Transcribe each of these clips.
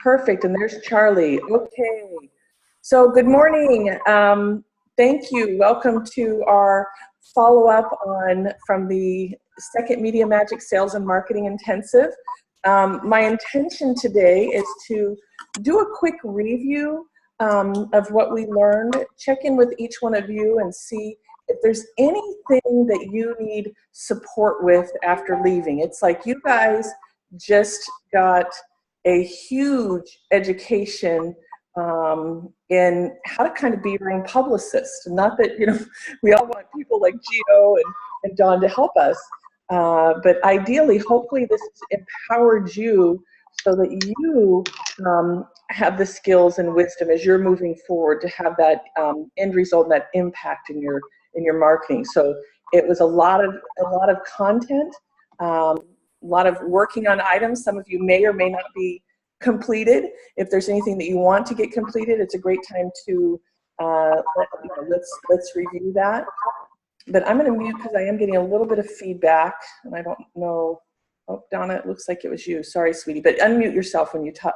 Perfect, and there's Charlie. Okay, so good morning. Thank you. Welcome to our follow-up on from the second Media Magic Sales and Marketing Intensive. My intention today is to do a quick review of what we learned, check in with each one of you and see if there's anything that you need support with after leaving. It's like you guys just got a huge education in how to kind of be your own publicist. Not that, we all want people like Gio and Don to help us, but ideally, hopefully this empowered you so that you have the skills and wisdom as you're moving forward to have that end result and that impact in your marketing. So it was a lot of content, a lot of working on items. Some of you may or may not be completed. If there's anything that you want to get completed, it's a great time to let's review that. But I'm going to mute because I am getting a little bit of feedback, and I don't know. Oh, Donna, it looks like it was you. Sorry, sweetie, but unmute yourself when you talk.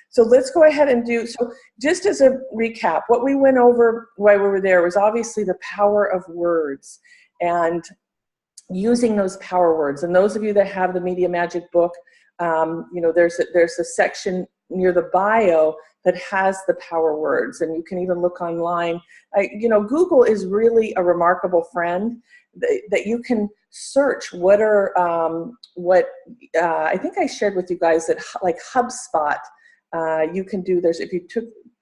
So let's go ahead and do, so just as a recap, what we went over while we were there was obviously the power of words and using those power words. And those of you that have the Media Magic book, there's a section near the bio that has the power words, and you can even look online. Google is really a remarkable friend that you can search. I think I shared with you guys that like HubSpot, you can do. If you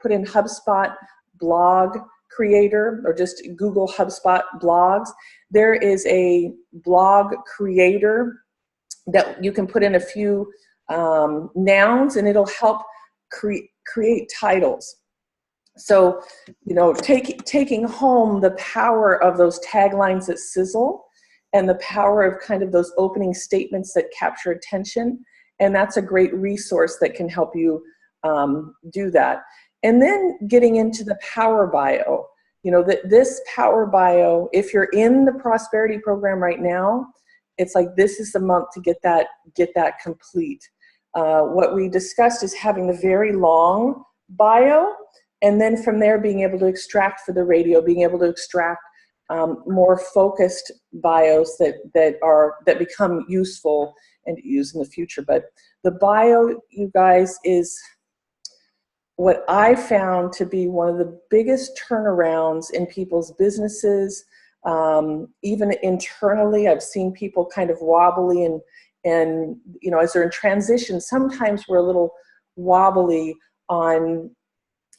put in HubSpot blog creator or just Google HubSpot blogs, there is a blog creator that you can put in a few nouns and it'll help create titles. So, taking home the power of those taglines that sizzle and the power of kind of those opening statements that capture attention. And that's a great resource that can help you do that. And then getting into the power bio, this power bio, if you're in the prosperity program right now, it's like this is the month to get that complete. What we discussed is having the very long bio, and then from there being able to extract for the radio, being able to extract more focused bios that become useful and to use in the future. But the bio, you guys, is what I found to be one of the biggest turnarounds in people's businesses. Even internally, I've seen people kind of wobbly and as they're in transition, sometimes we're a little wobbly on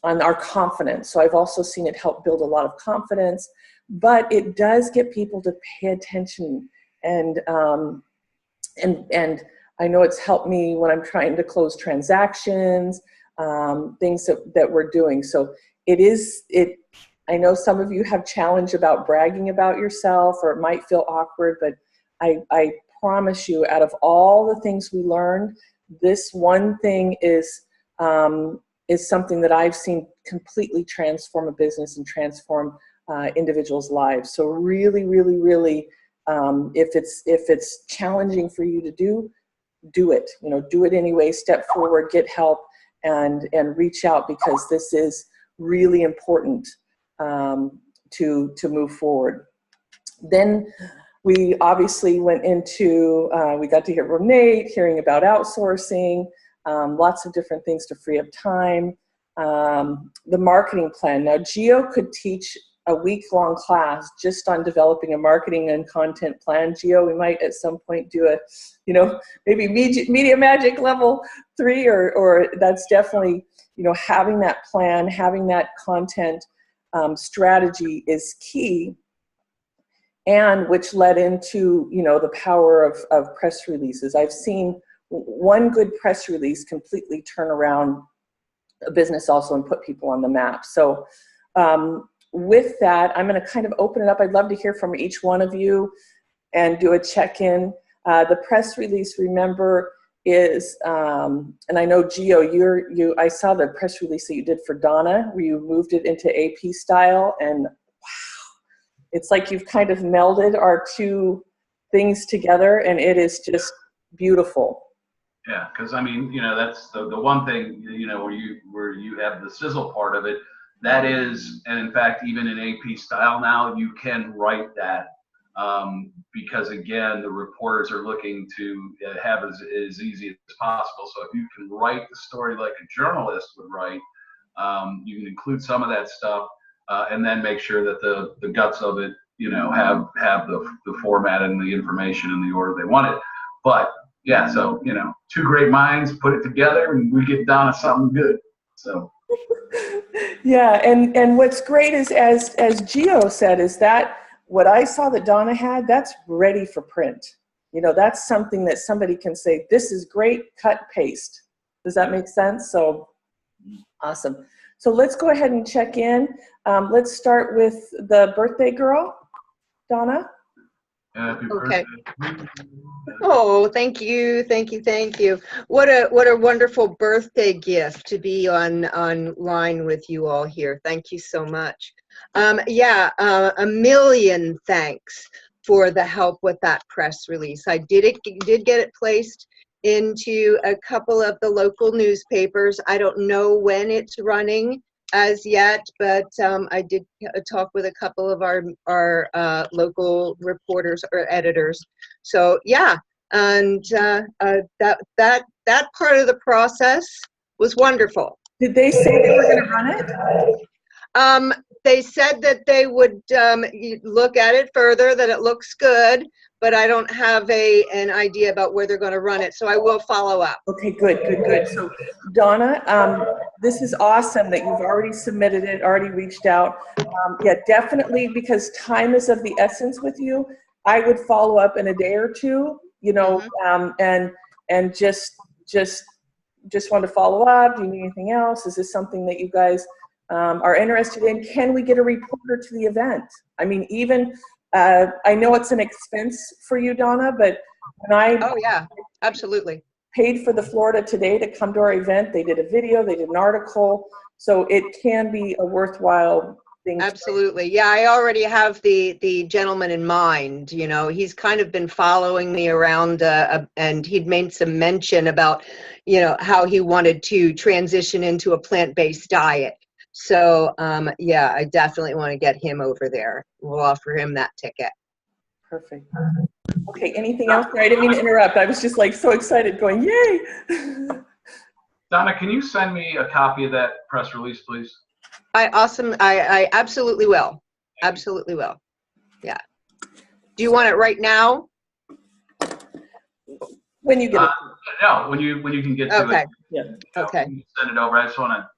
our confidence. So I've also seen it help build a lot of confidence, but it does get people to pay attention. And I know it's helped me when I'm trying to close transactions, things that we're doing. So I know some of you have challenge about bragging about yourself, or it might feel awkward, but I promise you, out of all the things we learned, this one thing is something that I've seen completely transform a business and transform individuals' lives. So really, really, really, if it's challenging for you to do it. Do it anyway. Step forward, get help, and reach out, because this is really important to move forward. Then we obviously went into, we got to hear from Nate, hearing about outsourcing, lots of different things to free up time. The marketing plan. Now, Gio could teach a week-long class just on developing a marketing and content plan. Gio, we might at some point do maybe Media Magic level 3, or that's definitely, having that plan, having that content strategy is key. And which led into, the power of press releases. I've seen one good press release completely turn around a business also and put people on the map. So with that, I'm going to kind of open it up. I'd love to hear from each one of you and do a check-in. The press release, remember, is, and I know Gio, I saw the press release that you did for Donna, where you moved it into AP style, and it's like you've kind of melded our two things together, and it is just beautiful. Yeah, because I mean, that's the one thing, where you have the sizzle part of it. That is, and in fact, even in AP style now, you can write that, because again, the reporters are looking to have as easy as possible. So if you can write the story like a journalist would write, you can include some of that stuff, and then make sure that the guts of it, have the format and the information in the order they want it. But yeah, so two great minds put it together, and we get down to something good. So. Yeah, and what's great is, as Gio said, is that what I saw that Donna had, that's ready for print. That's something that somebody can say, this is great, cut, paste. Does that make sense? So awesome. So let's go ahead and check in. Let's start with the birthday girl, Donna. Happy Okay. birthday. Oh, thank you, thank you, thank you. What a wonderful birthday gift to be online with you all here. Thank you so much. A million thanks for the help with that press release. I did get it placed into a couple of the local newspapers. I don't know when it's running as yet, but I did talk with a couple of our local reporters or editors. So yeah, and that part of the process was wonderful. Did they say they were going to run it? They said that they would look at it further, that it looks good, but I don't have an idea about where they're going to run it, so I will follow up. Okay, good. So Donna, this is awesome that you've already submitted it, already reached out. Yeah, definitely, because time is of the essence with you. I would follow up in a day or two, and just want to follow up. Do you need anything else? Is this something that you guys are interested in? Can we get a reporter to the event? I mean, even I know it's an expense for you, Donna, but when oh yeah, absolutely, paid for the Florida Today to come to our event, they did a video, they did an article, so it can be a worthwhile thing. Absolutely. Yeah, I already have the gentleman in mind. He's kind of been following me around, and he'd made some mention about, how he wanted to transition into a plant-based diet. So yeah, I definitely want to get him over there. We'll offer him that ticket. Perfect. Okay, anything else? I didn't mean to interrupt. I was just like so excited going, yay! Donna, can you send me a copy of that press release, please? I absolutely will. Absolutely will. Yeah. Do you want it right now? When you get it. No, when you can get to okay. it. Yeah. Okay. Send it over. I just want to.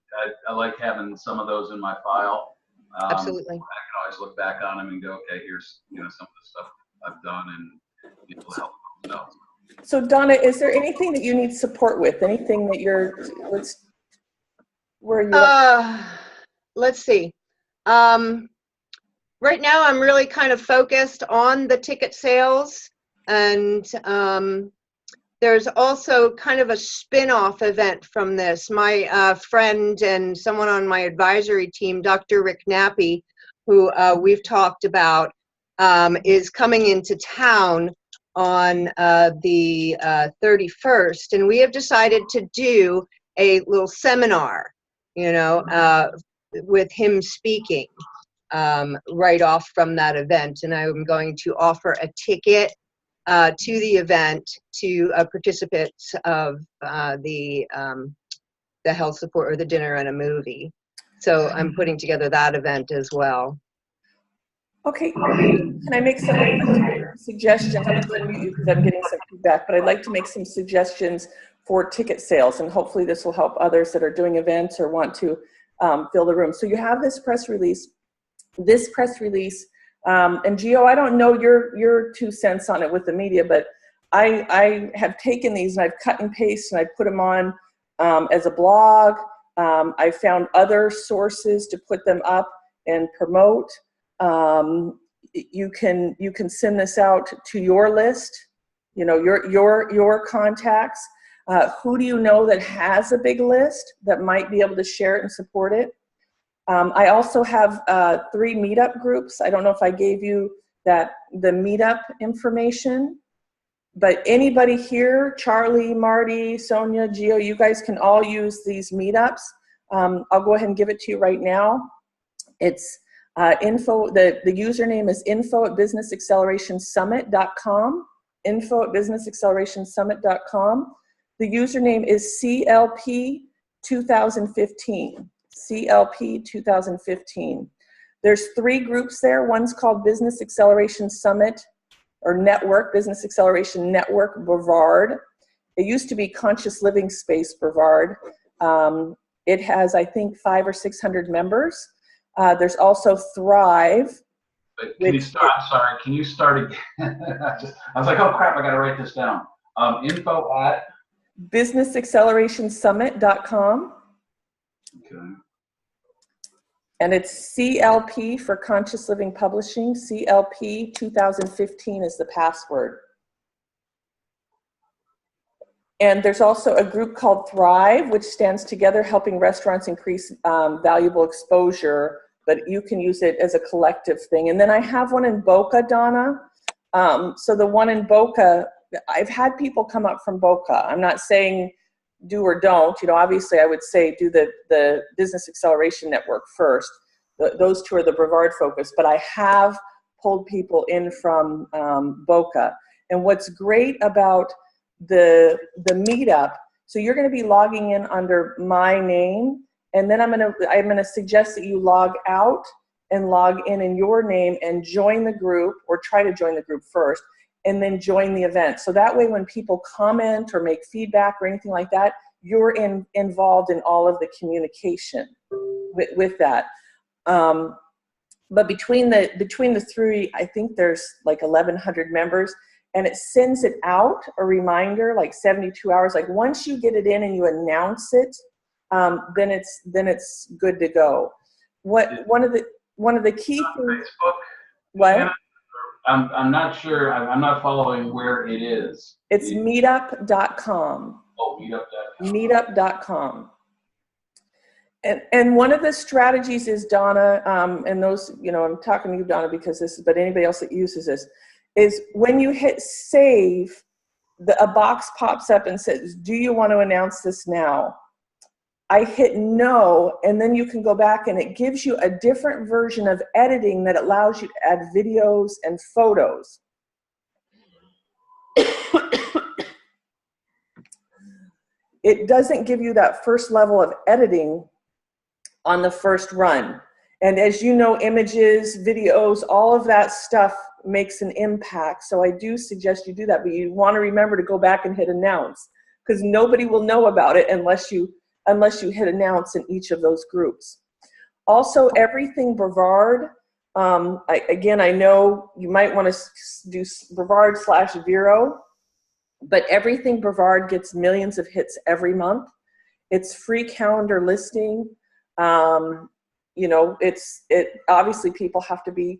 I like having some of those in my file. Absolutely. I can always look back on them and go, okay, here's some of the stuff I've done, and it'll help themselves. So Donna, is there anything that you need support with? Anything that where you? Let's see. Right now, I'm really kind of focused on the ticket sales, and there's also kind of a spin-off event from this. My friend and someone on my advisory team, Dr. Rick Nappy, who we've talked about, is coming into town on the 31st, and we have decided to do a little seminar, with him speaking right off from that event. And I'm going to offer a ticket to the event to participants of the health support or the dinner and a movie. So I'm putting together that event as well. Okay, can I make some suggestions? I'm going to unmute you because I'm getting some feedback, but I'd like to make some suggestions for ticket sales, and hopefully this will help others that are doing events or want to fill the room. So you have this press release. This press release, and Gio, I don't know your 2 cents on it with the media, but I have taken these and I've cut and pasted and I put them on as a blog. I found other sources to put them up and promote. You can send this out to your list, your contacts. Who do you know that has a big list that might be able to share it and support it? I also have 3 meetup groups. I don't know if I gave you the meetup information. but anybody here, Charlie, Marty, Sonia, Gio, you guys can all use these meetups. I'll go ahead and give it to you right now. It's the username is info@businessaccelerationsummit.com, info@businessaccelerationsummit.com. The username is CLP 2015, CLP 2015. There's 3 groups there. One's called Business Acceleration Summit or Network, Business Acceleration Network Brevard. It used to be Conscious Living Space Brevard. It has, I think, 500 or 600 members. There's also Thrive. But can you start? I'm sorry. Can you start again? I was like, oh crap! I got to write this down. Info at businessaccelerationsummit.com. Okay. And it's CLP for Conscious Living Publishing. CLP 2015 is the password. And there's also a group called Thrive, which stands together helping restaurants increase valuable exposure, but you can use it as a collective thing. And then I have one in Boca, Donna. So the one in Boca, I've had people come up from Boca. I'm not saying do or don't. You know, obviously I would say do the Business Acceleration Network first. Those 2 are the Brevard focus, but I have pulled people in from Boca. And what's great about the meetup, so you're going to be logging in under my name, and then I'm going to suggest that you log out and log in your name and join the group, or try to join the group first, and then join the event. So that way when people comment or make feedback or anything like that, you're involved in all of the communication with that. But between the 3, I think there's like 1,100 members, and it sends it out, a reminder, like 72 hours. Like once you get it in and you announce it, then it's good to go. One of the key things. Facebook. What? I'm not sure. I'm not following where it is. It's meetup.com. Oh, meetup.com. Meetup.com. And one of the strategies is, Donna, and those, you know, I'm talking to you, Donna, because this is, but anybody else that uses this, is when you hit save, a box pops up and says, do you want to announce this now? I hit no, and then you can go back and it gives you a different version of editing that allows you to add videos and photos. It doesn't give you that first level of editing on the first run. And as you know, images, videos, all of that stuff makes an impact. So I do suggest you do that, but you want to remember to go back and hit announce, because nobody will know about it unless you hit announce in each of those groups. Also, everything Brevard, again, I know you might want to do Brevard/Vero, but everything Brevard gets millions of hits every month. It's free calendar listing. You know, obviously people have to be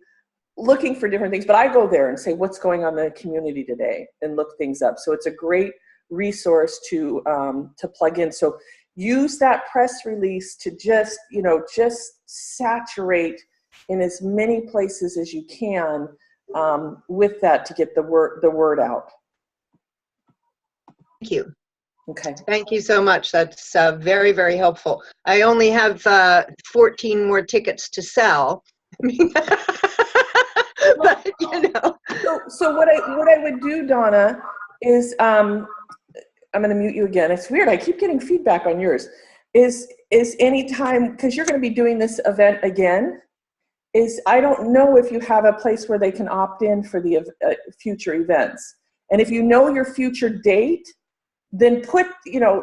looking for different things, but I go there and say, what's going on in the community today, and look things up. So it's a great resource to plug in. So use that press release to just saturate in as many places as you can with that to get the word out. Thank you. Okay. Thank you so much. That's very, very helpful. I only have 14 more tickets to sell. But, you know. So what I would do, Donna, is I'm going to mute you again. It's weird. I keep getting feedback on yours. Is anytime, because you're going to be doing this event again, I don't know if you have a place where they can opt in for the future events. And if you know your future date, then put,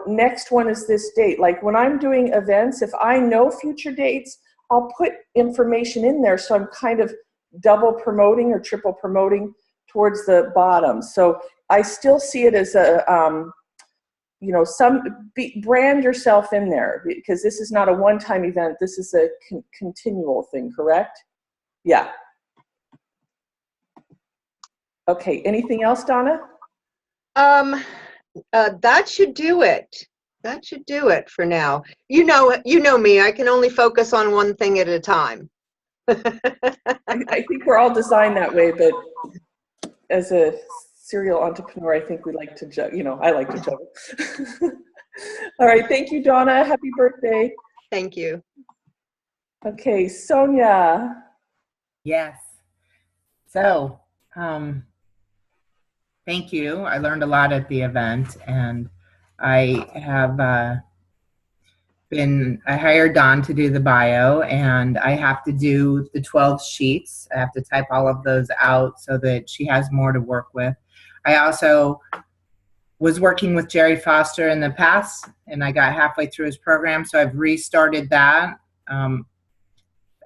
next one is this date. Like when I'm doing events, if I know future dates, I'll put information in there. So I'm kind of double promoting or triple promoting towards the bottom. So I still see it as a, brand yourself in there, because this is not a one-time event. This is a continual thing, correct? Yeah. Okay, anything else, Donna? That should do it. That should do it for now. You know me, I can only focus on one thing at a time. I think we're all designed that way, but as a serial entrepreneur, I think we like to joke. I like to joke. All right. Thank you, Donna. Happy birthday. Thank you. Okay, Sonia. Yes. So, thank you. I learned a lot at the event, and I have I hired Dawn to do the bio, and I have to do the 12 sheets. I have to type all of those out so that she has more to work with. I also was working with Jerry Foster in the past, and I got halfway through his program, so I've restarted that.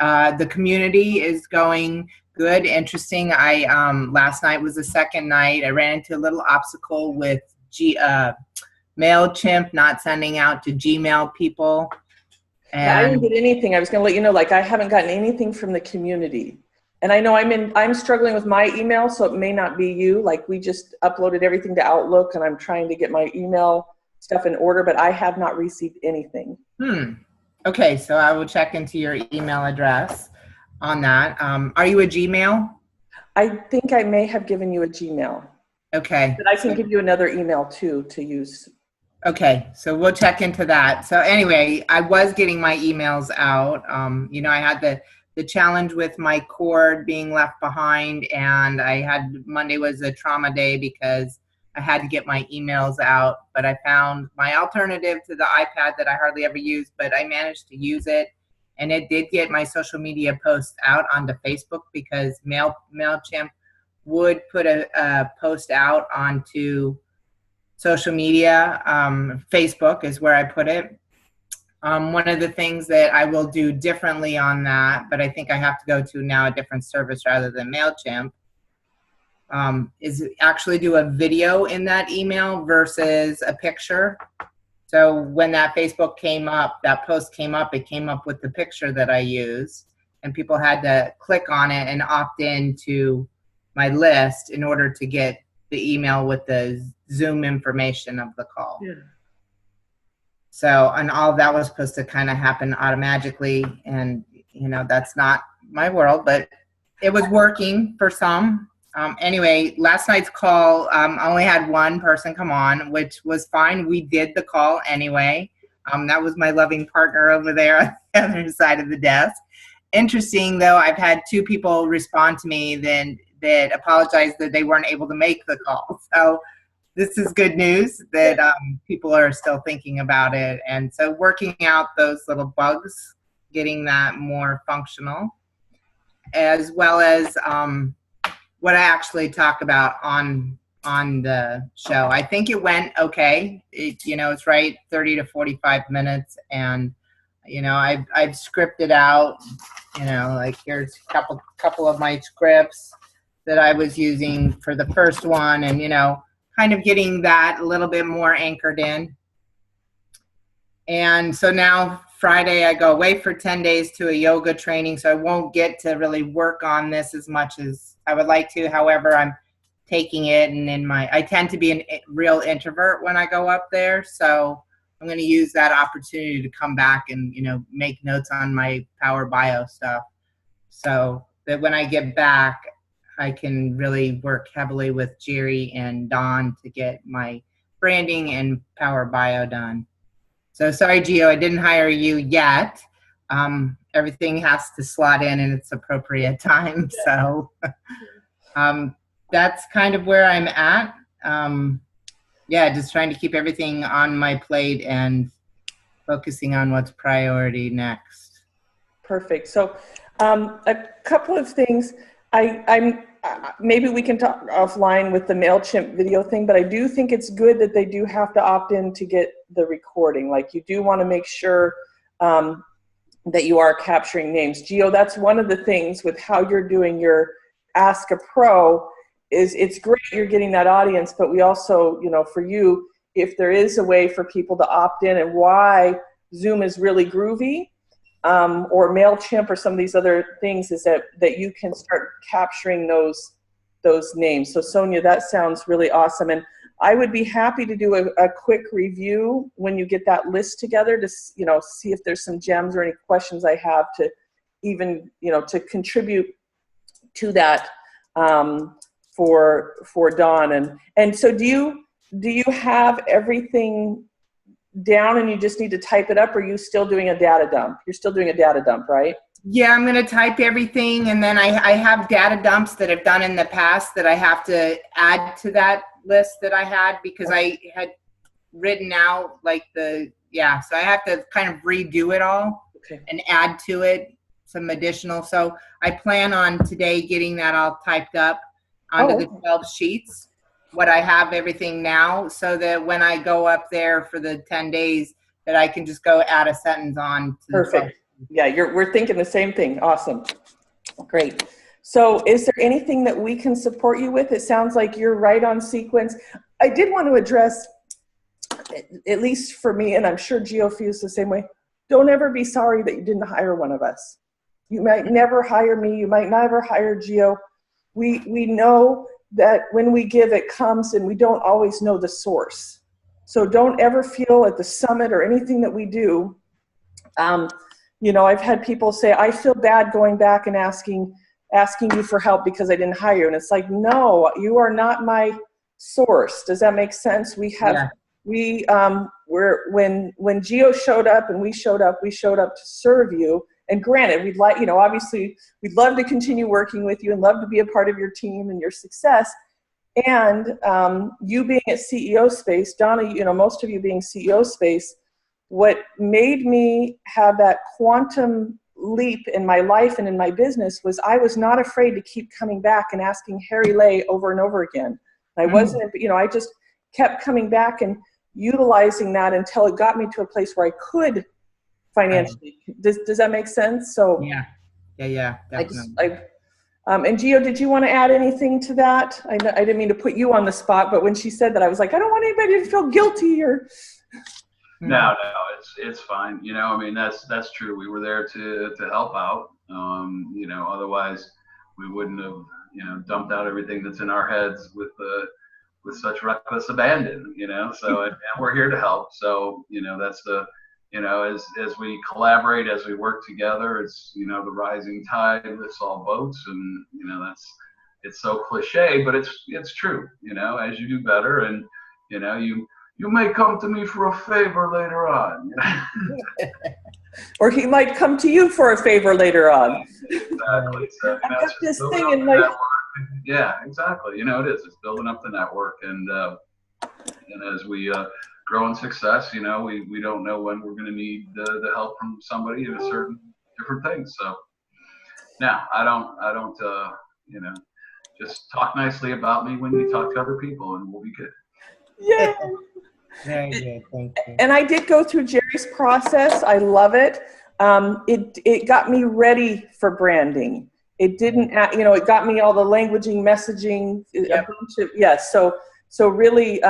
The community is going good, interesting. Last night was the second night. I ran into a little obstacle with MailChimp not sending out to Gmail people. And I didn't get anything. I was going to let you know, like, I haven't gotten anything from the community. And I know I'm struggling with my email, so it may not be you. Like, we just uploaded everything to Outlook, and I'm trying to get my email stuff in order, but I have not received anything. Okay, so I will check into your email address on that. Are you a Gmail? I think I may have given you a Gmail. Okay. But I can give you another email too to use. Okay, so we'll check into that. So anyway, I was getting my emails out. I had the challenge with my cord being left behind, and Monday was a trauma day because I had to get my emails out, but I found my alternative to the iPad that I hardly ever use, but I managed to use it, and it did get my social media posts out onto Facebook because MailChimp would put a post out onto social media. Facebook is where I put it. One of the things that I will do differently on that, but I think I have to go to now a different service rather than MailChimp, is actually do a video in that email versus a picture. So when that Facebook came up, that post came up, it came up with the picture that I used, and people had to click on it and opt in to my list in order to get the email with the Zoom information of the call. Yeah. So, and all of that was supposed to kind of happen automatically, and that's not my world, but it was working for some. Anyway, last night's call, I only had one person come on, which was fine. We did the call anyway. That was my loving partner over there on the other side of the desk. Interesting, though, I've had two people respond to me that apologized that they weren't able to make the call. So this is good news that people are still thinking about it. And so working out those little bugs, getting that more functional, as well as what I actually talk about on the show. I think it went okay. It's right 30 to 45 minutes, and I've scripted out. Like here's a couple of my scripts that I was using for the first one, and kind of getting that a little bit more anchored in. And so now Friday I go away for 10 days to a yoga training, so I won't get to really work on this as much as I would like to. However, I'm taking it, and I tend to be a real introvert when I go up there, so I'm going to use that opportunity to come back and make notes on my Power Bio stuff, so that when I get back, I can really work heavily with Jerry and Dawn to get my branding and Power Bio done. So sorry, Gio, I didn't hire you yet. Everything has to slot in its appropriate time. So that's kind of where I'm at. Just trying to keep everything on my plate and focusing on what's priority next. Perfect. So a couple of things. I'm maybe we can talk offline with the MailChimp video thing, but I do think it's good that they do have to opt in to get the recording. Like, you do want to make sure that you are capturing names. Gio, that's one of the things with how you're doing your Ask a Pro is it's great you're getting that audience, but we also, for you, if there is a way for people to opt in, and why Zoom is really groovy, or MailChimp or some of these other things, is that you can start capturing those names. So Sonia, that sounds really awesome. And I would be happy to do a quick review when you get that list together to, see if there's some gems or any questions I have to even, to contribute to that for Dawn. And so do you have everything down and you just need to type it up, or are you still doing a data dump? You're still doing a data dump, right? Yeah, I'm going to type everything, and then I have data dumps that I've done in the past that I have to add to that list that I had, because I had written out like so I have to kind of redo it all and add to it some additional. So I plan on today getting that all typed up onto the 12 sheets, what I have everything now, so that when I go up there for the 10 days that I can just go add a sentence on to the 12. Yeah, we're thinking the same thing. Awesome. Great. So is there anything that we can support you with? It sounds like you're right on sequence. I did want to address, at least for me, and I'm sure Gio feels the same way, don't ever be sorry that you didn't hire one of us. You might never hire me. You might never hire Gio. We know that when we give, it comes, and we don't always know the source. So don't ever feel at the summit or anything that we do. You know, I've had people say, I feel bad going back and asking you for help because I didn't hire you. And it's like, no, you are not my source. Does that make sense? When Gio showed up and we showed up to serve you. And granted, we'd like, you know, obviously we'd love to continue working with you and love to be a part of your team and your success. And you being at CEO space, Donna, you know, most of you being CEO space, what made me have that quantum leap in my life and in my business was I was not afraid to keep coming back and asking Harry Lay over and over again. I wasn't, you know, I just kept coming back and utilizing that until it got me to a place where I could financially. Does that make sense? So yeah, definitely. And Gio, did you want to add anything to that? I didn't mean to put you on the spot, but when she said that, I was like, I don't want anybody to feel guilty or. No, it's fine. You know, I mean, that's true. We were there to help out. You know, otherwise we wouldn't have, you know, dumped out everything that's in our heads with such reckless abandon, you know. So and we're here to help. So, you know, that's you know, as we collaborate, as we work together, it's, you know, the rising tide lifts all boats, and, you know, it's so cliche, but it's true. You know, as you do better, and, you know, you may come to me for a favor later on. Or he might come to you for a favor later on. Exactly. So, you know, I got this thing in my. Yeah, exactly. You know, it is. It's building up the network, and as we grow in success, you know, we don't know when we're going to need the help from somebody in a certain different things. So, now I don't, you know, just talk nicely about me when you talk to other people, and we'll be good. Yeah. Very good, thank you. And I did go through Jerry's process. I love it. It got me ready for branding. It didn't, you know, it got me all the languaging, messaging. Yep. Yes. So really,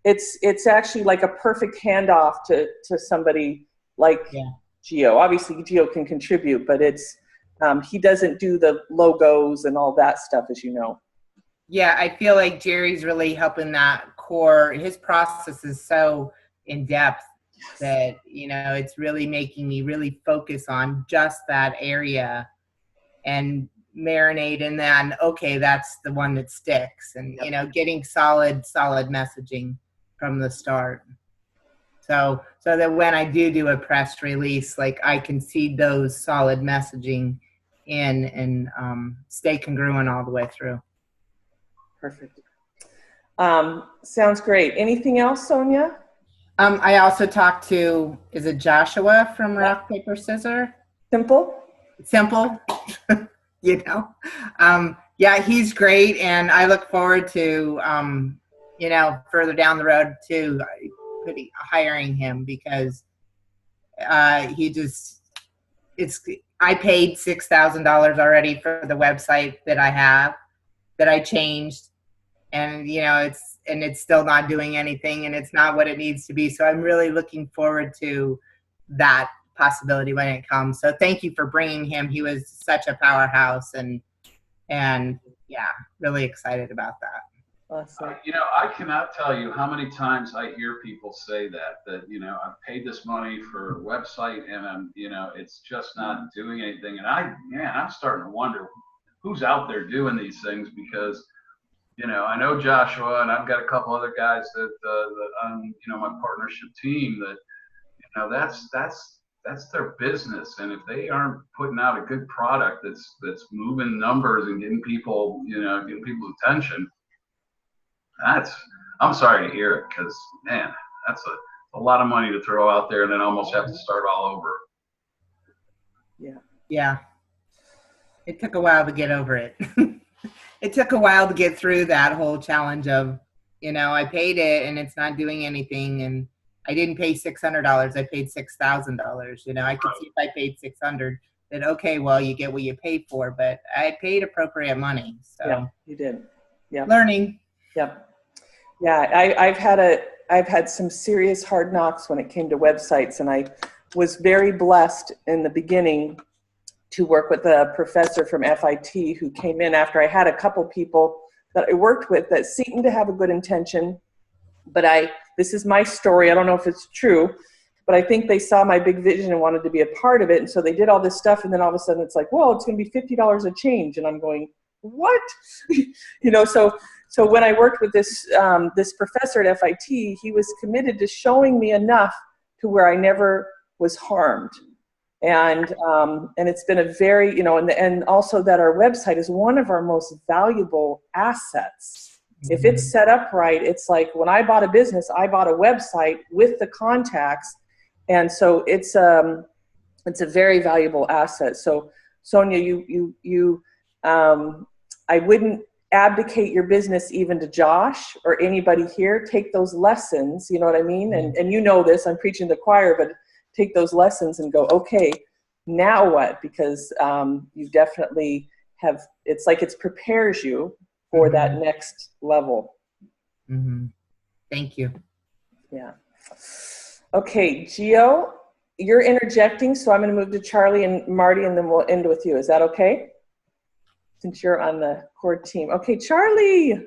it's actually like a perfect handoff to somebody like Gio. Obviously, Gio can contribute, but it's he doesn't do the logos and all that stuff, as you know. Yeah, I feel like Jerry's really helping that core. His process is so in depth that, you know, it's really making me really focus on just that area and marinate in that. And okay, that's the one that sticks, and you know, getting solid messaging from the start. So that when I do a press release, like I can see those solid messaging in and stay congruent all the way through. Perfect. Sounds great. Anything else, Sonia? I also talked to, is it Joshua from Rock, Paper, Scissors? Simple, you know? Yeah, he's great. And I look forward to, you know, further down the road to hiring him, because he just, I paid $6,000 already for the website that I have, that I changed. And, you know, it's still not doing anything, and it's not what it needs to be. So I'm really looking forward to that possibility when it comes. So thank you for bringing him. He was such a powerhouse, and yeah, really excited about that. Awesome. You know, I cannot tell you how many times I hear people say that, you know, I've paid this money for a website and you know, it's just not doing anything. And I'm starting to wonder who's out there doing these things, because you know, I know Joshua, and I've got a couple other guys that on, you know, my partnership team that, you know, that's their business, and if they aren't putting out a good product that's moving numbers and getting people, you know, getting people's attention, I'm sorry to hear it, because man, that's a lot of money to throw out there and then almost have to start all over. Yeah. It took a while to get over it. It took a while to get through that whole challenge of, you know, I paid it and it's not doing anything, and I didn't pay $600. I paid $6,000. You know, I could see if I paid $600 that, okay, well, you get what you paid for, but I paid appropriate money. So Yeah, you did. Yeah. Learning. Yep. Yeah, I've had some serious hard knocks when it came to websites, and I was very blessed in the beginning to work with a professor from FIT who came in after I had a couple people that I worked with that seemed to have a good intention, but this is my story, I don't know if it's true, but I think they saw my big vision and wanted to be a part of it, and so they did all this stuff, and then all of a sudden it's like, well, it's going to be $50 a change, and I'm going, what? You know, so when I worked with this professor at FIT, he was committed to showing me enough to where I never was harmed. And it's been a very, you know, and also that our website is one of our most valuable assets. Mm-hmm. If it's set up right, it's like when I bought a business, I bought a website with the contacts. And so it's a very valuable asset. So Sonia, I wouldn't abdicate your business even to Josh or anybody here. Take those lessons, you know what I mean? And you know this, I'm preaching to the choir, but take those lessons and go, okay, now what? Because you definitely have, it's like it prepares you for that next level. Mm-hmm. Thank you. Yeah. Okay, Gio, you're interjecting, so I'm going to move to Charlie and Marty, and then we'll end with you. Is that okay? Since you're on the core team. Okay, Charlie.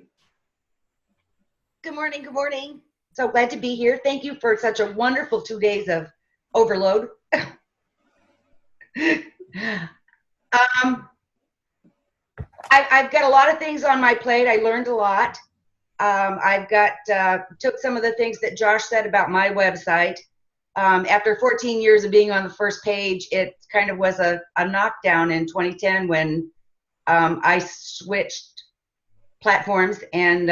Good morning. Good morning. So glad to be here. Thank you for such a wonderful 2 days of overload. I've got a lot of things on my plate. I learned a lot. I've got took some of the things that Josh said about my website. After 14 years of being on the first page, it kind of was a knockdown in 2010 when I switched platforms and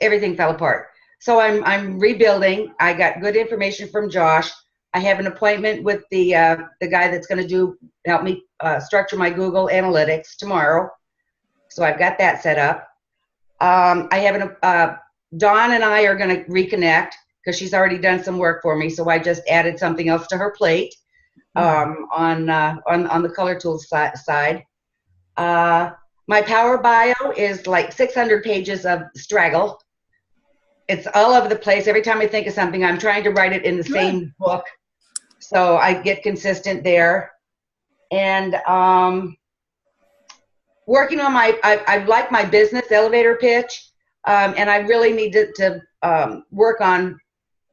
everything fell apart. So I'm rebuilding. I got good information from Josh. I have an appointment with the guy that's going to help me structure my Google Analytics tomorrow. So I've got that set up. I have Dawn and I are going to reconnect because she's already done some work for me. So I just added something else to her plate on the color tools side. My Power Bio is like 600 pages of straggle. It's all over the place. Every time I think of something, I'm trying to write it in the same book. So I get consistent there. And working on I like my business elevator pitch. And I really need to work on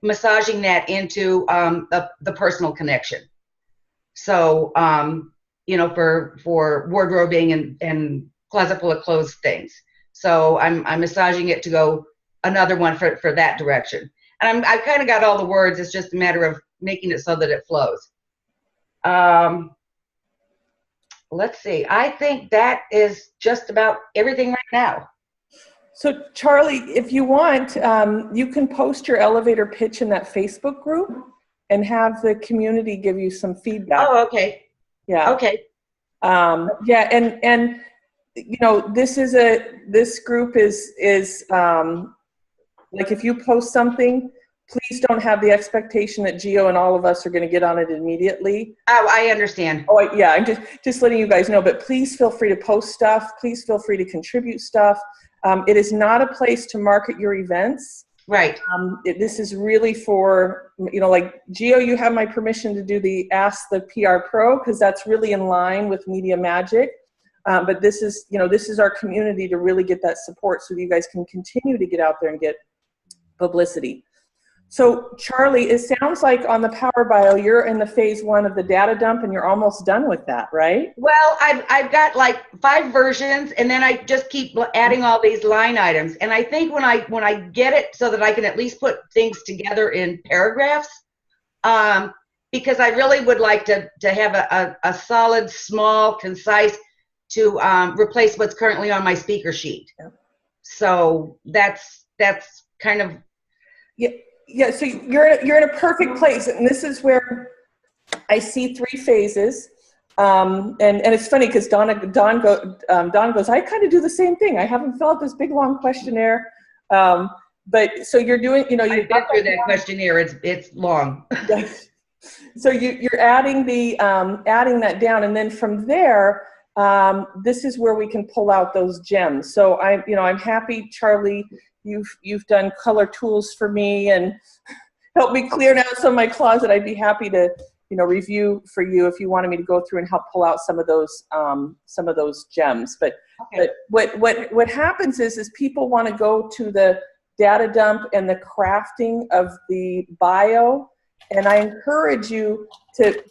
massaging that into the personal connection. So, you know, for wardrobing and closet full of clothes things. So I'm massaging it to go another one for that direction. And I've kind of got all the words. It's just a matter of making it so that it flows. Let's see. I think that is just about everything right now. So Charlie, if you want, you can post your elevator pitch in that Facebook group and have the community give you some feedback. Oh, okay. Yeah. Okay. Yeah, and you know, this group is like if you post something, please don't have the expectation that Gio and all of us are going to get on it immediately. Oh, I understand. Oh, yeah, I'm just letting you guys know, but please feel free to post stuff. Please feel free to contribute stuff. It is not a place to market your events. Right. This is really for, you know, like Gio, you have my permission to do the Ask the PR Pro because that's really in line with Media Magic. But this is, you know, this is our community to really get that support so that you guys can continue to get out there and get publicity. So Charlie, it sounds like on the Power Bio, you're in the phase 1 of the data dump and you're almost done with that, right? Well, I've got like 5 versions, and then I just keep adding all these line items. And I think when I get it so that I can at least put things together in paragraphs, because I really would like to have a solid, small, concise to replace what's currently on my speaker sheet. Yeah. So that's kind of. Yeah, so you're in a perfect place, and this is where I see 3 phases. And it's funny because Don goes, I kind of do the same thing. I haven't filled out this big long questionnaire, but so you're doing, you know, I've been through that questionnaire. It's long. So you're adding adding that down, and then from there, this is where we can pull out those gems. So I'm happy, Charlie. You've done color tools for me and helped me clear out some of my closet. I'd be happy to, review for you if you wanted me to go through and help pull out some of those gems. But what happens is people want to go to the data dump and the crafting of the bio, and I encourage you to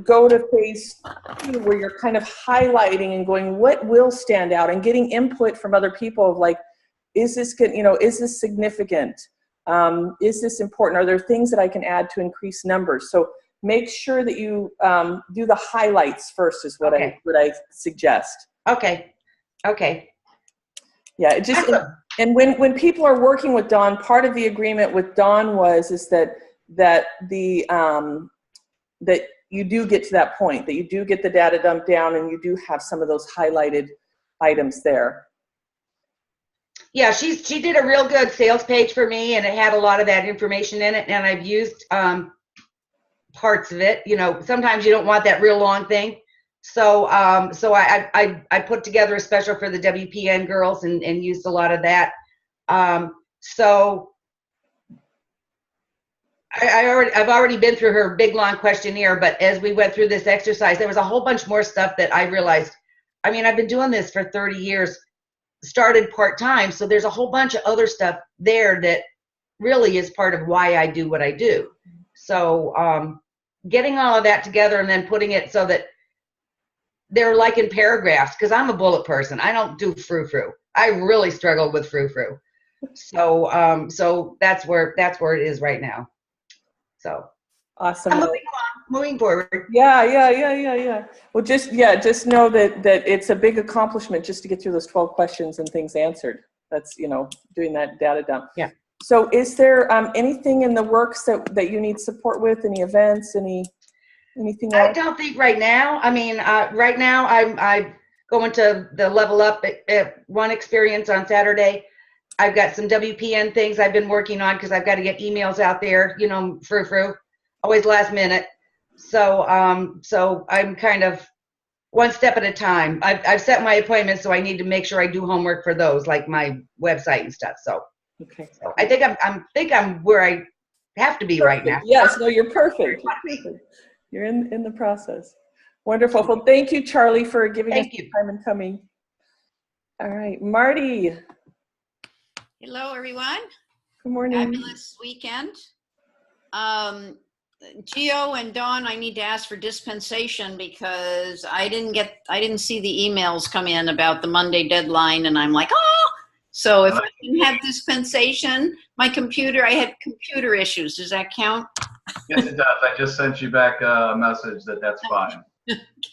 go to phase 2 where you're kind of highlighting and going, what will stand out, and getting input from other people of like, is this good? Is this significant? Is this important? Are there things that I can add to increase numbers? So make sure that you do the highlights first is what I suggest. Okay. Yeah, it just and when people are working with Dawn, part of the agreement with Dawn is that you do get to that point, that you do get the data dump down and you do have some of those highlighted items there. Yeah, she did a real good sales page for me, and it had a lot of that information in it, and I've used parts of it. Sometimes you don't want that real long thing. So I put together a special for the WPN girls and used a lot of that. So I've already been through her big long questionnaire, but as we went through this exercise, there was a whole bunch more stuff that I realized. I mean, I've been doing this for 30 years. Started part-time, so there's a whole bunch of other stuff there that really is part of why I do what I do. So getting all of that together and then putting it so that they're like in paragraphs, because I'm a bullet person. I don't do frou-frou. I really struggle with frou-frou. So that's where it is right now. So awesome. I'm moving forward. Yeah. Well, just know that it's a big accomplishment just to get through those 12 questions and things answered. That's, doing that data dump. Yeah. So is there anything in the works that you need support with? Any events, anything else? I don't think right now. I mean, right now I'm going to the Level Up at one experience on Saturday. I've got some WPN things I've been working on because I've got to get emails out there, frou-frou, always last minute. So I'm kind of one step at a time. I've set my appointments, so I need to make sure I do homework for those, like my website and stuff. So, okay. So I think I'm where I have to be perfect. Right now. Yes, no, you're perfect. You're in the process. Wonderful. Well, thank you, Charlie, for giving us the time and coming. All right, Marty. Hello, everyone. Good morning. Fabulous weekend. Gio and Dawn, I need to ask for dispensation because I didn't see the emails come in about the Monday deadline, and I'm like, oh. So if I didn't have dispensation, I had computer issues. Does that count? Yes, it does. I just sent you back a message that's fine.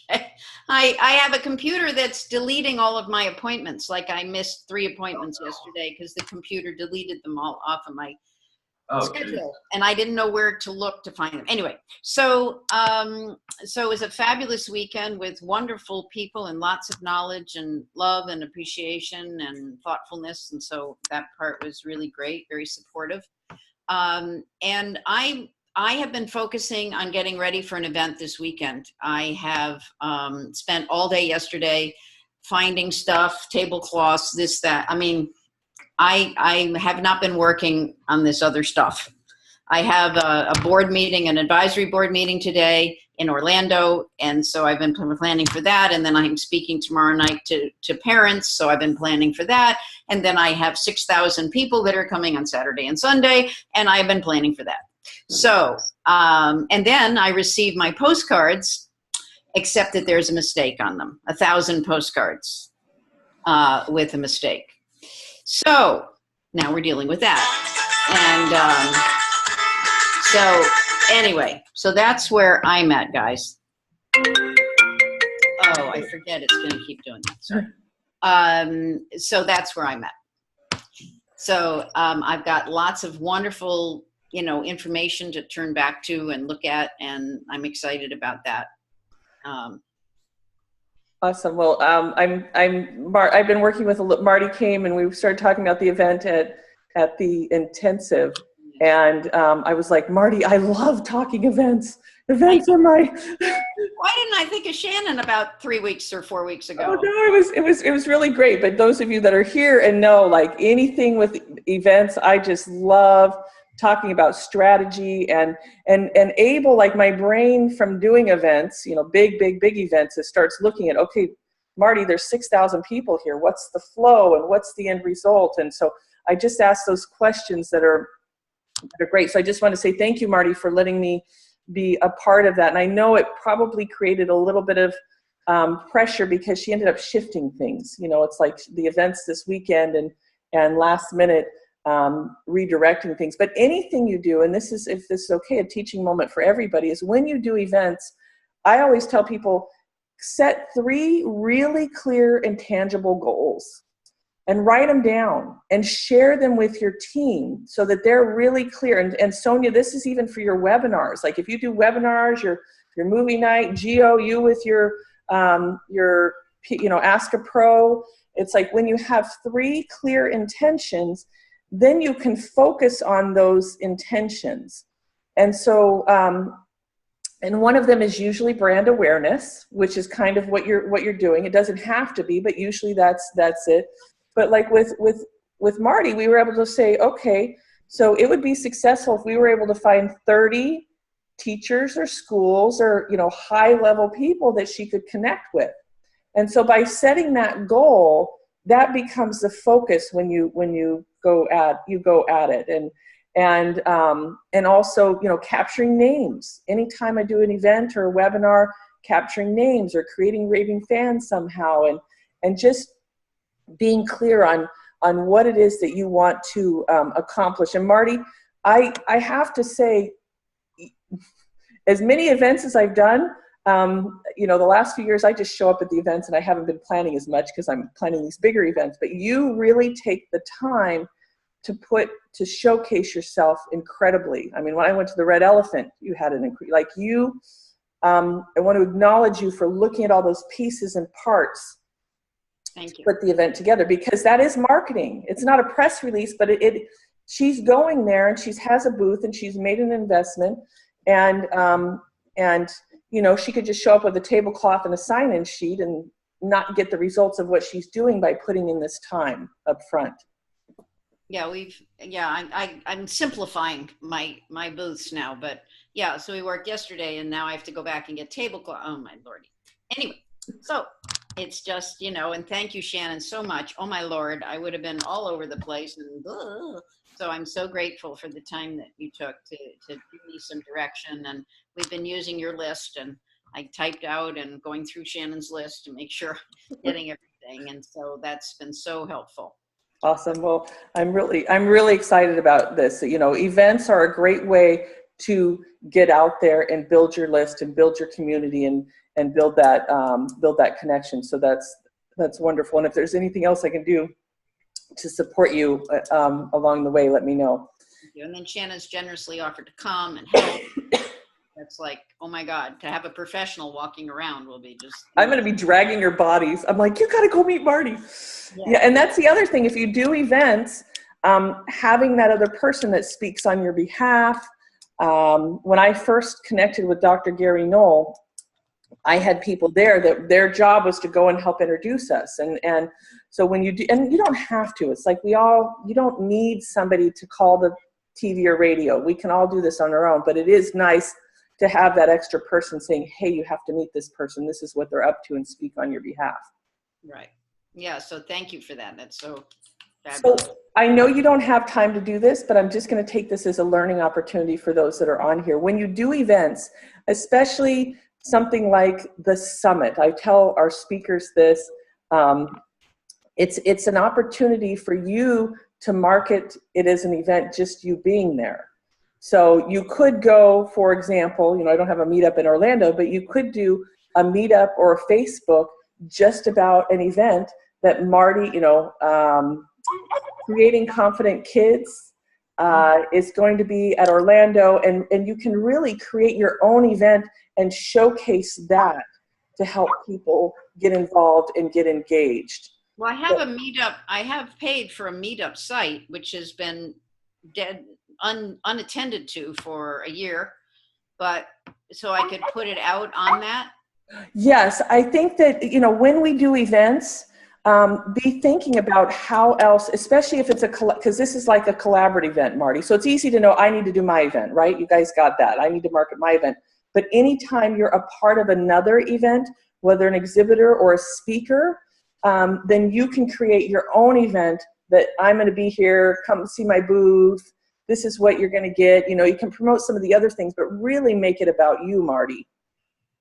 Okay. I have a computer that's deleting all of my appointments. Like I missed 3 appointments yesterday because the computer deleted them all off of my schedule, geez. And I didn't know where to look to find them. Anyway, so it was a fabulous weekend with wonderful people and lots of knowledge and love and appreciation and thoughtfulness, and so that part was really great, very supportive. And I have been focusing on getting ready for an event this weekend. I have spent all day yesterday finding stuff, tablecloths, this, that. I mean, I have not been working on this other stuff. I have a board meeting, an advisory board meeting today, in Orlando. And so I've been planning for that. And then I'm speaking tomorrow night to parents. So I've been planning for that. And then I have 6,000 people that are coming on Saturday and Sunday. And I've been planning for that. So, and then I receive my postcards, except that there's a mistake on them, 1,000 postcards with a mistake. So now we're dealing with that. And so anyway, so that's where I'm at, guys. Oh, I forget it's going to keep doing that. Sorry. So that's where I'm at. So I've got lots of wonderful, information to turn back to and look at, and I'm excited about that. Awesome. Well, I've been working with Marty came, and we started talking about the event at the intensive, and I was like, Marty, I love talking events. Events are my. Why didn't I think of Shannon about 3 weeks or 4 weeks ago? Oh no, it was really great. But those of you that are here and know, like anything with events, I just love talking about strategy and able, like my brain from doing events, big events, it starts looking at, okay, Marty, there's 6,000 people here. What's the flow and what's the end result? And so I just asked those questions that are great. So I just want to say thank you, Marty, for letting me be a part of that. And I know it probably created a little bit of pressure because she ended up shifting things. It's like the events this weekend and last minute redirecting things. But anything you do, and this is, if this is okay, a teaching moment for everybody, is when you do events, I always tell people, set 3 really clear and tangible goals and write them down and share them with your team so that they're really clear. And Sonia, this is even for your webinars. Like if you do webinars, your movie night, Geo, you with your Ask a Pro, it's like when you have 3 clear intentions, then you can focus on those intentions. And so, and one of them is usually brand awareness, which is kind of what you're doing. It doesn't have to be, but usually that's it. But like with Marty, we were able to say, okay, so it would be successful if we were able to find 30 teachers or schools or, high level people that she could connect with. And so by setting that goal, that becomes the focus when you go at it. And also, capturing names. Anytime I do an event or a webinar, capturing names or creating raving fans somehow, and just being clear on what it is that you want to accomplish. And Marty, I have to say, as many events as I've done, the last few years I just show up at the events and I haven't been planning as much because I'm planning these bigger events, but you really take the time to showcase yourself incredibly. I mean, when I went to the Red Elephant, you had I want to acknowledge you for looking at all those pieces and parts. Thank you. Put the event together, because that is marketing. It's not a press release, but she's going there and she has a booth and she's made an investment, and she could just show up with a tablecloth and a sign-in sheet and not get the results of what she's doing by putting in this time up front. Yeah, I'm simplifying my booths now, but yeah, so we worked yesterday and now I have to go back and get tablecloth. Oh my Lordy. Anyway, so it's just, and thank you, Shannon, so much. Oh my Lord, I would have been all over the place. And so I'm so grateful for the time that you took to give me some direction. And we've been using your list, and I typed out and going through Shannon's list to make sure getting everything. And so that's been so helpful. Awesome. Well, I'm really excited about this. Events are a great way to get out there and build your list and build your community and build that connection. So that's wonderful. And if there's anything else I can do to support you along the way, let me know. Thank you. And then Shannon's generously offered to come and help. That's like, oh my God, to have a professional walking around will be just. I'm going to be dragging your bodies. I'm like, you got to go meet Marty. Yeah. And that's the other thing. If you do events, having that other person that speaks on your behalf. When I first connected with Dr. Gary Knoll, I had people there that their job was to go and help introduce us. And so when you do, and you don't have to, it's like you don't need somebody to call the TV or radio. We can all do this on our own, but it is nice to have that extra person saying, hey, you have to meet this person. This is what they're up to and speak on your behalf. Right. Yeah. So thank you for that. That's so So fabulous. I know you don't have time to do this, but I'm just going to take this as a learning opportunity for those that are on here. When you do events, especially something like the summit, I tell our speakers this, it's an opportunity for you to market it as an event, just you being there. So you could go, for example, I don't have a meetup in Orlando, but you could do a meetup or a Facebook just about an event that Marty, Creating Confident Kids is going to be at Orlando, and you can really create your own event and showcase that to help people get involved and get engaged. Well, I have a meetup. I have paid for a meetup site, which has been dead, unattended to for a year, but so I could put it out on that. Yes, I think that, when we do events, be thinking about how else, especially if it's because this is like a collaborative event, Marty. So it's easy to know I need to do my event, right? You guys got that. I need to market my event. But anytime you're a part of another event, whether an exhibitor or a speaker, then you can create your own event that I'm going to be here, come see my booth. This is what you're going to get. You can promote some of the other things, but really make it about you, Marty.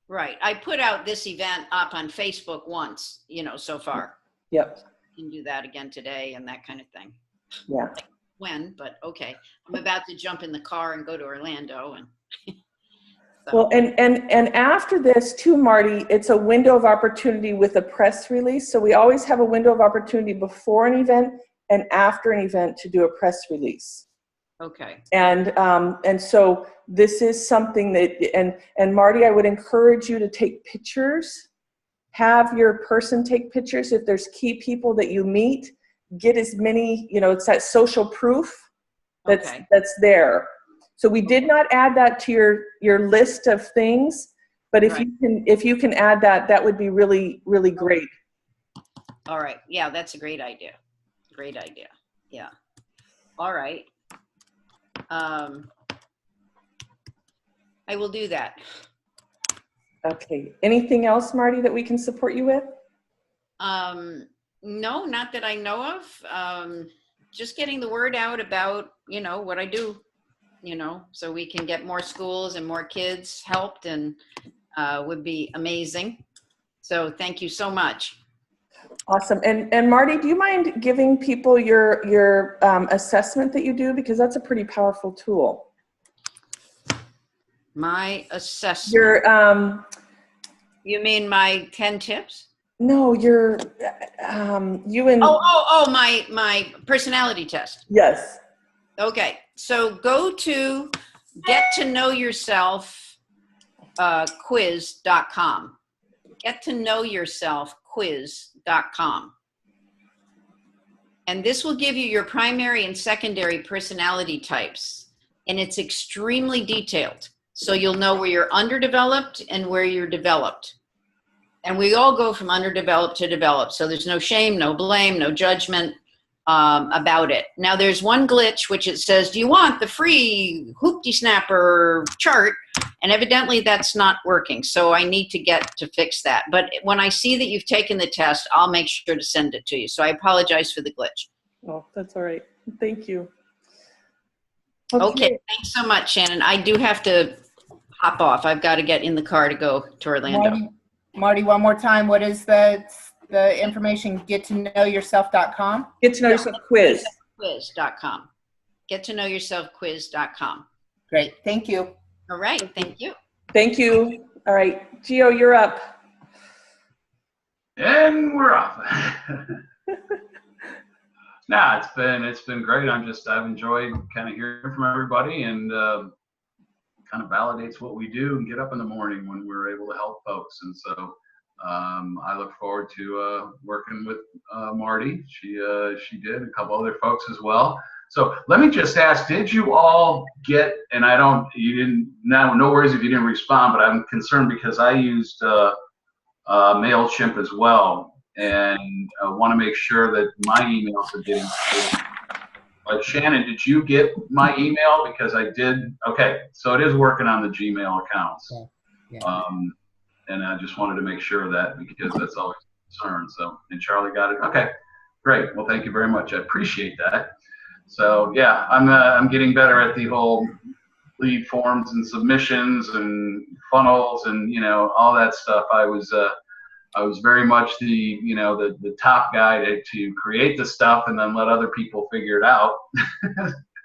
Right. I put out this event up on Facebook once, so far. Yep. You can do that again today and that kind of thing. Yeah. Like when, but okay. I'm about to jump in the car and go to Orlando. And so. Well, and after this too, Marty, it's a window of opportunity with a press release. So we always have a window of opportunity before an event and after an event to do a press release. Okay. And so this is something that, and Marty, I would encourage you to take pictures, have your person take pictures. If there's key people that you meet, get as many, it's that social proof that's there. So we did not add that to your list of things, but if you can add that, that would be really, really great. All right. Yeah, that's a great idea. Great idea. Yeah. All right. I will do that. Okay. Anything else, Marty, that we can support you with? No, not that I know of. Just getting the word out about, what I do, so we can get more schools and more kids helped, and would be amazing. So thank you so much. Awesome. And Marty, do you mind giving people your assessment that you do? Because that's a pretty powerful tool. My assessment. You mean my 10 tips? No, you and. My personality test. Yes. Okay. So go to gettoknowyourself.quiz.com. Gettoknowyourselfquiz.com. And this will give you your primary and secondary personality types. And it's extremely detailed. So you'll know where you're underdeveloped and where you're developed. And we all go from underdeveloped to developed. So there's no shame, no blame, no judgment about it. Now there's one glitch, which it says, do you want the free hoopty snapper chart? And evidently that's not working. So I need to get to fix that. But when I see that you've taken the test, I'll make sure to send it to you. So I apologize for the glitch. Oh, that's all right. Thank you. Okay. Thanks so much, Shannon. I do have to hop off. I've got to get in the car to go to Orlando. Marty, one more time. What is the information? Gettoknowyourself.com? Get to know yourself quiz. Quiz.com. Gettoknowyourselfquiz.com. Great. Thank you. All right. Thank you. Thank you. All right. Gio, you're up. And we're off. Nah, it's been great. I've enjoyed kind of hearing from everybody, and kind of validates what we do and get up in the morning when we're able to help folks. And so I look forward to working with Marty. She did, a couple other folks as well. So let me just ask, did you all get, and no worries if you didn't respond, but I'm concerned because I used MailChimp as well, and I want to make sure that my emails are getting But Shannon, did you get my email? Because I did. Okay, so it is working on the Gmail accounts. Yeah. And I just wanted to make sure of that because that's always a concern. So, and Charlie got it. Okay, great. Well, thank you very much. I appreciate that. So yeah, I'm getting better at the whole lead forms and submissions and funnels and all that stuff. I was very much the top guy to create the stuff and then let other people figure it out.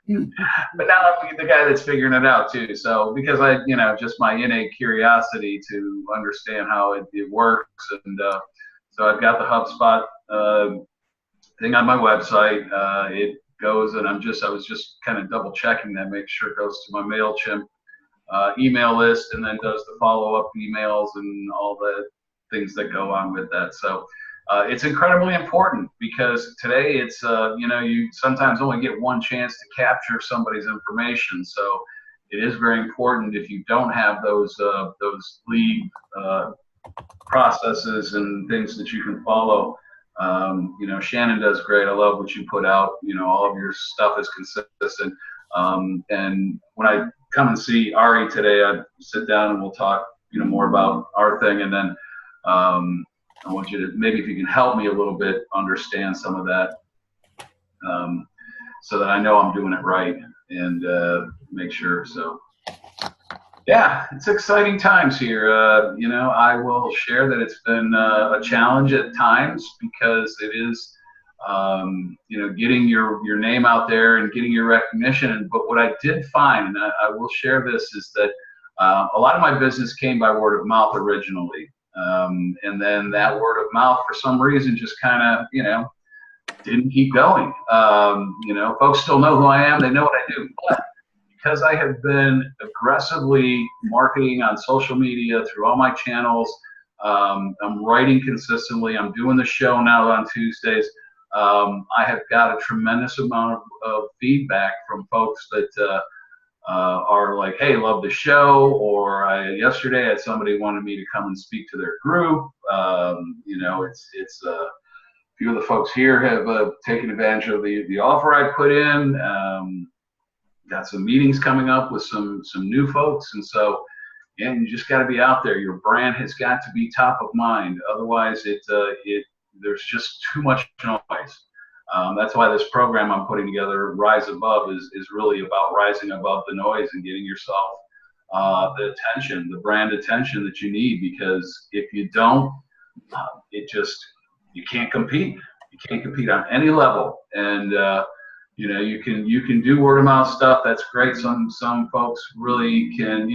But now I'm the guy that's figuring it out too. So because I just my innate curiosity to understand how it works, and so I've got the HubSpot thing on my website. It goes, and I was just kind of double checking that, make sure it goes to my MailChimp email list, and then does the follow-up emails and all the things that go on with that. So it's incredibly important because today it's you sometimes only get one chance to capture somebody's information. So it is very important if you don't have those lead processes and things that you can follow. Shannon does great. I love what you put out. All of your stuff is consistent. And when I come and see Ari today, I sit down and we'll talk, more about our thing. And then I want you to, maybe if you can help me a little bit understand some of that, so that I know I'm doing it right and make sure. So yeah, it's exciting times here. I will share that it's been a challenge at times because it is, getting your name out there and getting your recognition. But what I did find, and I will share this, is that a lot of my business came by word of mouth originally. And then that word of mouth, for some reason, just kind of, didn't keep going. Folks still know who I am. They know what I do. But because I have been aggressively marketing on social media through all my channels, I'm writing consistently. I'm doing the show now on Tuesdays. I have got a tremendous amount of feedback from folks that are like, hey, love the show, or yesterday I had somebody wanted me to come and speak to their group. It's a few of the folks here have taken advantage of the offer I put in. Got some meetings coming up with some new folks, and so you just got to be out there. Your brand has got to be top of mind, otherwise there's just too much noise. That's why this program I'm putting together, Rise Above, is really about rising above the noise and getting yourself the attention, the brand attention that you need. Because if you don't, you can't compete. You can't compete on any level. And you can do word of mouth stuff. That's great. Some folks really can,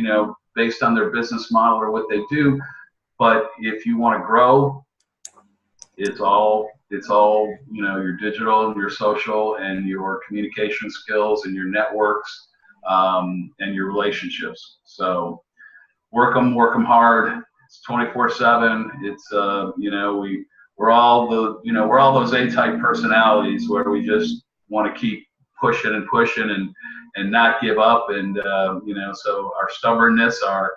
based on their business model or what they do. But if you want to grow, it's all your digital and your social and your communication skills and your networks and your relationships. So work them hard. It's 24/7. It's we're all those A-type personalities where we just want to keep pushing and not give up. And so our stubbornness, our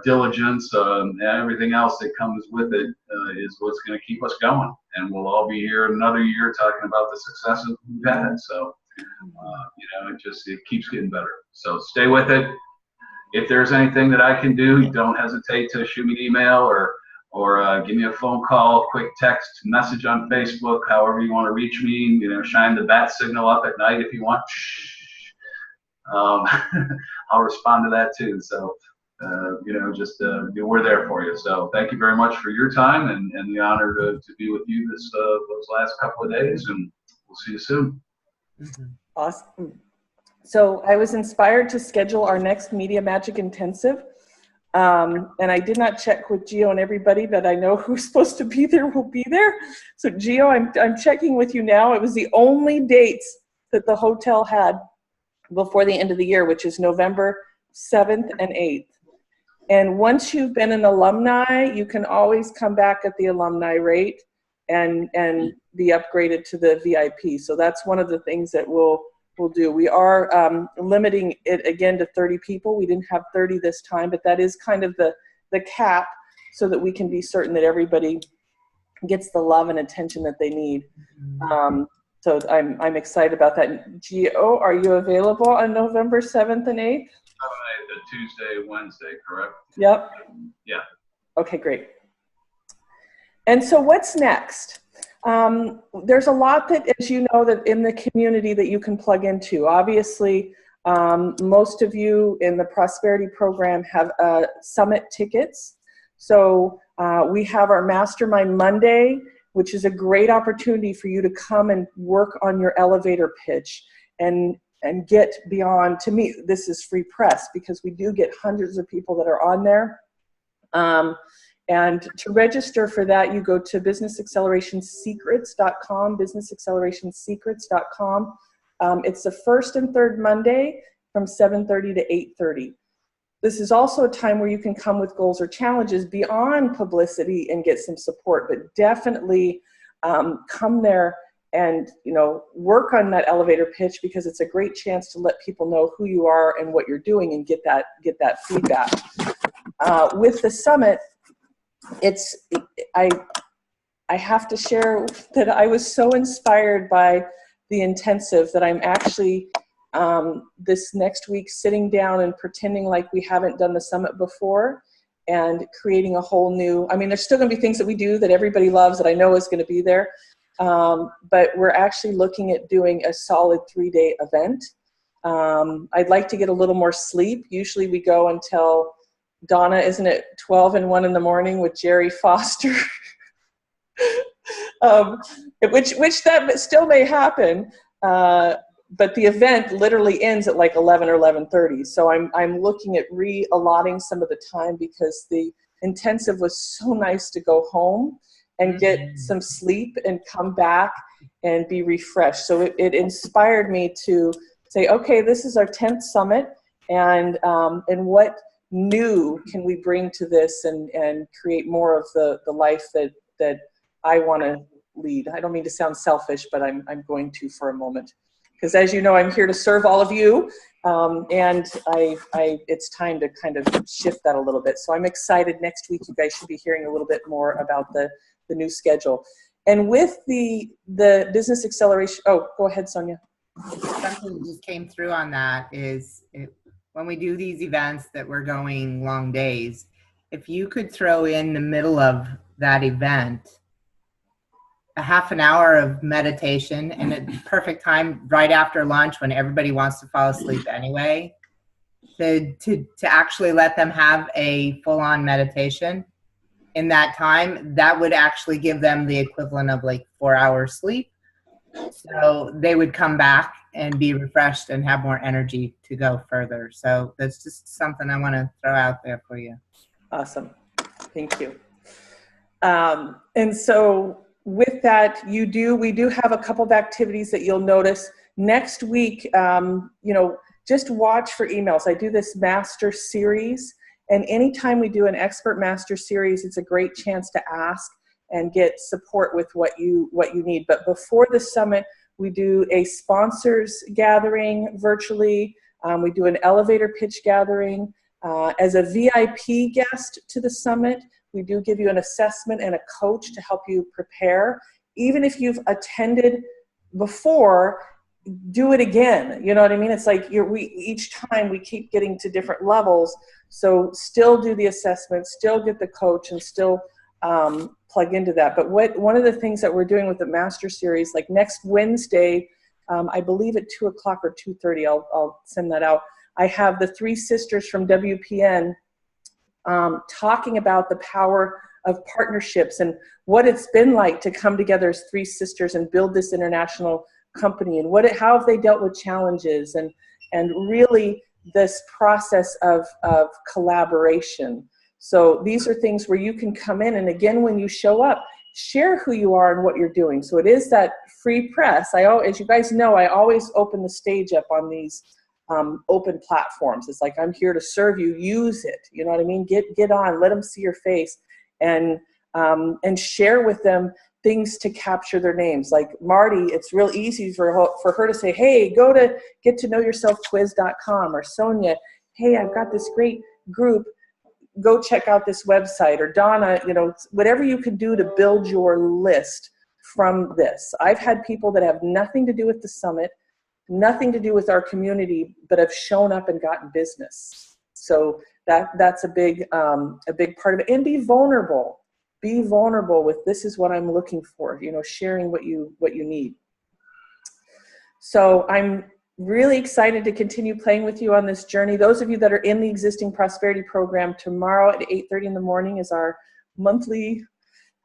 diligence, and everything else that comes with it is what's going to keep us going. And we'll all be here another year talking about the successes we've had. So, it keeps getting better. So stay with it. If there's anything that I can do, don't hesitate to shoot me an email or give me a phone call, quick text, message on Facebook, however you want to reach me. Shine the bat signal up at night if you want. I'll respond to that too. So. We're there for you. So thank you very much for your time and the honor to be with you those last couple of days, and we'll see you soon. Awesome. So I was inspired to schedule our next Media Magic Intensive. And I did not check with Gio and everybody, but I know who's supposed to be there will be there. So Gio, I'm checking with you now. It was the only dates that the hotel had before the end of the year, which is November 7th and 8th. And once you've been an alumni, you can always come back at the alumni rate and be upgraded to the VIP. So that's one of the things that we'll do. We are limiting it again to 30 people. We didn't have 30 this time, but that is kind of the cap so that we can be certain that everybody gets the love and attention that they need. So I'm excited about that. Gio, are you available on November 7th and 8th? The Tuesday, Wednesday, correct? Yep. Yeah. Okay, great. And so what's next? There's a lot that, as you know, that in the community that you can plug into. Obviously, most of you in the Prosperity Program have summit tickets. So we have our Mastermind Monday, which is a great opportunity for you to come and work on your elevator pitch and get beyond. To me, this is free press because we do get hundreds of people that are on there. And to register for that, you go to businessacceleratonsecrets.com, businessacceleratonsecrets.com. It's the first and third Monday from 7:30 to 8:30. This is also a time where you can come with goals or challenges beyond publicity and get some support, but definitely come there and work on that elevator pitch, because it's a great chance to let people know who you are and what you're doing and get that feedback. With the summit, I have to share that I was so inspired by the intensive that I'm actually this next week sitting down and pretending like we haven't done the summit before and creating a whole new, there's still going to be things that we do that everybody loves that I know is going to be there, but we're actually looking at doing a solid 3-day event. I'd like to get a little more sleep. Usually we go until, Donna, isn't it 12 and 1 in the morning with Jerry Foster? Which that still may happen, but the event literally ends at like 11 or 11:30. So I'm looking at re-allotting some of the time, because the intensive was so nice to go home and get some sleep and come back and be refreshed. So it inspired me to say, okay, this is our 10th summit, and what new can we bring to this and create more of the life that I want to lead. I don't mean to sound selfish, but I'm going to for a moment, because as you know, I'm here to serve all of you, and it's time to kind of shift that a little bit. So I'm excited. Next week you guys should be hearing a little bit more about the new schedule. And with the business acceleration, oh, go ahead, Sonia. Something that just came through on that is when we do these events that we're going long days, if you could throw in the middle of that event a half an hour of meditation, and a perfect time right after lunch when everybody wants to fall asleep anyway, to actually let them have a full-on meditation in that time, that would actually give them the equivalent of like 4 hours sleep. So they would come back and be refreshed and have more energy to go further. So that's just something I want to throw out there for you. Awesome. Thank you. And so with that, we do have a couple of activities that you'll notice next week. Just watch for emails. I do this master series, and anytime we do an expert master series, it's a great chance to ask and get support with what you need. But before the summit, we do a sponsors gathering virtually. We do an elevator pitch gathering. As a VIP guest to the summit, we do give you an assessment and a coach to help you prepare. Even if you've attended before, do it again. You know what I mean? It's like each time we keep getting to different levels. So still do the assessment, still get the coach, and still plug into that. But one of the things that we're doing with the Master Series, like next Wednesday, I believe at 2 o'clock or 2:30, I'll send that out. I have the 3 sisters from WPN talking about the power of partnerships and what it's been like to come together as 3 sisters and build this international company, and how have they dealt with challenges, and really this process of collaboration. So these are things where you can come in, and again, when you show up, share who you are and what you're doing. So it is that free press. As you guys know, I always open the stage up on these open platforms. It's like, I'm here to serve you. Use it. You know what I mean? Get on. Let them see your face, and share with them things to capture their names. Like Marty, it's real easy for her to say, hey, go to gettoknowyourselfquiz.com, or Sonia, hey, I've got this great group, go check out this website, or Donna, whatever you can do to build your list from this. I've had people that have nothing to do with the summit, nothing to do with our community, but have shown up and gotten business. So that's a big part of it. And be vulnerable. Be vulnerable with, this is what I'm looking for, sharing what you need. So I'm really excited to continue playing with you on this journey. Those of you that are in the existing prosperity program, tomorrow at 8:30 in the morning is our monthly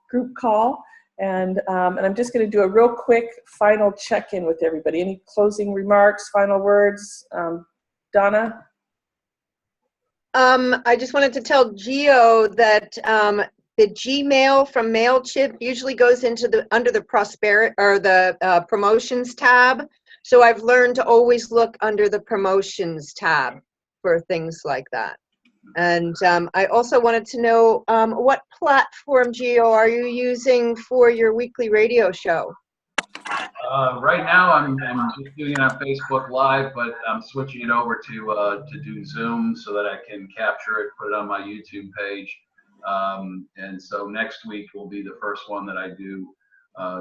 group call. And I'm just going to do a real quick final check-in with everybody. Any closing remarks, final words? Donna? I just wanted to tell Gio that the Gmail from MailChimp usually goes into under the prosperity or the promotions tab. So I've learned to always look under the promotions tab for things like that. And I also wanted to know what platform, Gio, are you using for your weekly radio show? Right now, I'm just doing it on Facebook Live, but I'm switching it over to do Zoom so that I can capture it, put it on my YouTube page. And so next week will be the first one that I do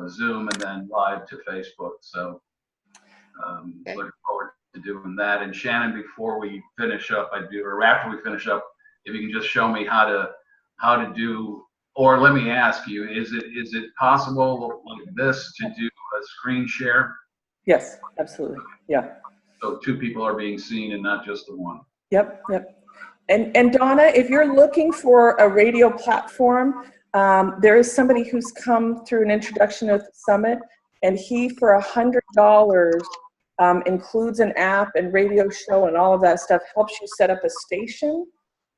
Zoom and then live to Facebook. So looking forward to doing that. And Shannon, before we finish up, or after we finish up, if you can just show me how to do, or let me ask you, is it possible like this to do a screen share? Yes, absolutely. Yeah. So two people are being seen and not just the one. Yep. And Donna, if you're looking for a radio platform, there is somebody who's come through an introduction at the summit, and he, for $100, includes an app and radio show and all of that stuff, helps you set up a station.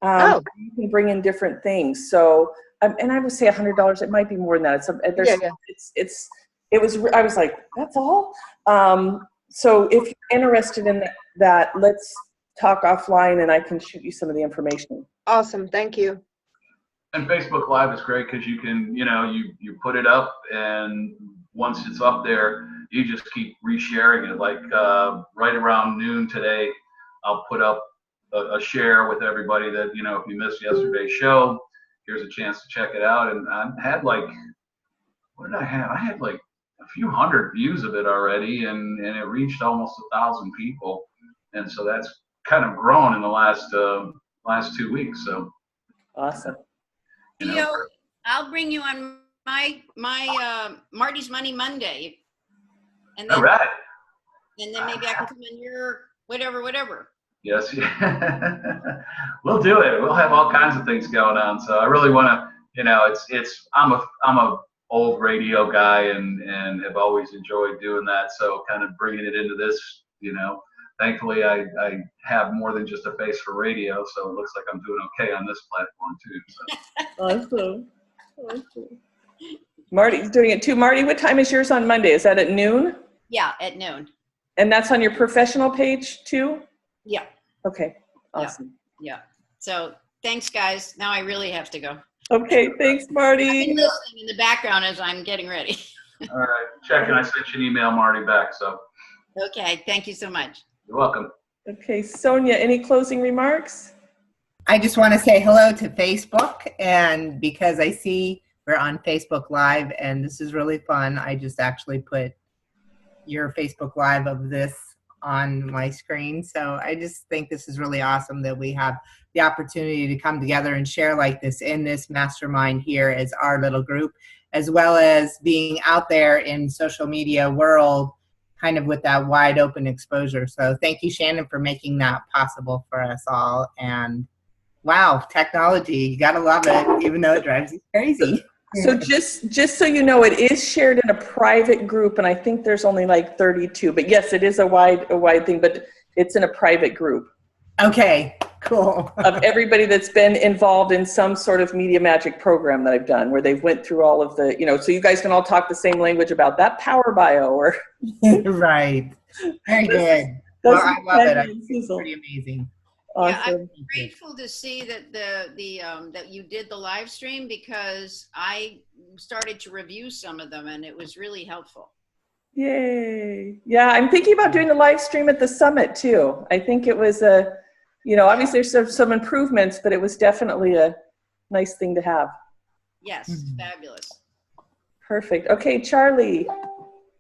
You can bring in different things. So, and I would say $100. It might be more than that. I was like, that's all. So if you're interested in that, let's talk offline, and I can shoot you some of the information. Awesome, thank you. And Facebook Live is great because you can, you put it up, and once it's up there, you just keep resharing it. Like right around noon today, I'll put up a share with everybody that, if you missed yesterday's show, here's a chance to check it out. And I had what did I have? I had like a few hundred views of it already, and it reached almost 1,000 people. And so that's kind of grown in the last 2 weeks. So awesome. Theo, I'll bring you on my Marty's Money Monday. And then, all right. And then maybe I can come in your whatever. Yes, we'll do it. We'll have all kinds of things going on. So I really want to, I'm a old radio guy and have always enjoyed doing that. So kind of bringing it into this, thankfully I have more than just a face for radio. So it looks like I'm doing okay on this platform too. So. Awesome. Marty's doing it too. Marty, what time is yours on Monday? Is that at noon? Yeah, at noon. And that's on your professional page too? Yeah. Okay. Awesome. Yeah. So thanks, guys. Now I really have to go. Okay. Thanks, Marty. I've been listening in the background as I'm getting ready. All right. Checking. I sent you an email, Marty, back. So. Okay. Thank you so much. You're welcome. Okay. Sonia, any closing remarks? I just want to say hello to Facebook, and because I see we're on Facebook Live, and this is really fun, I just actually put your Facebook Live of this on my screen. So I just think this is really awesome that we have the opportunity to come together and share like this in this mastermind here as our little group, as well as being out there in social media world, kind of with that wide open exposure. So thank you, Shannon, for making that possible for us all. And wow, technology, you gotta love it, even though it drives you crazy. So just so you know, it is shared in a private group, and I think there's only like 32. But yes, it is a wide thing, but it's in a private group. Okay, cool. Of everybody that's been involved in some sort of media magic program that I've done, where they've went through all of the, so you guys can all talk the same language about that power bio or. Right. Very good. Well, I love it. It's pretty amazing. Awesome. Yeah, I'm grateful to see that that you did the live stream, because I started to review some of them and it was really helpful. Yay. Yeah, I'm thinking about doing the live stream at the summit too. I think it was obviously there's some improvements, but it was definitely a nice thing to have. Yes, fabulous. Perfect. Okay, Charlie.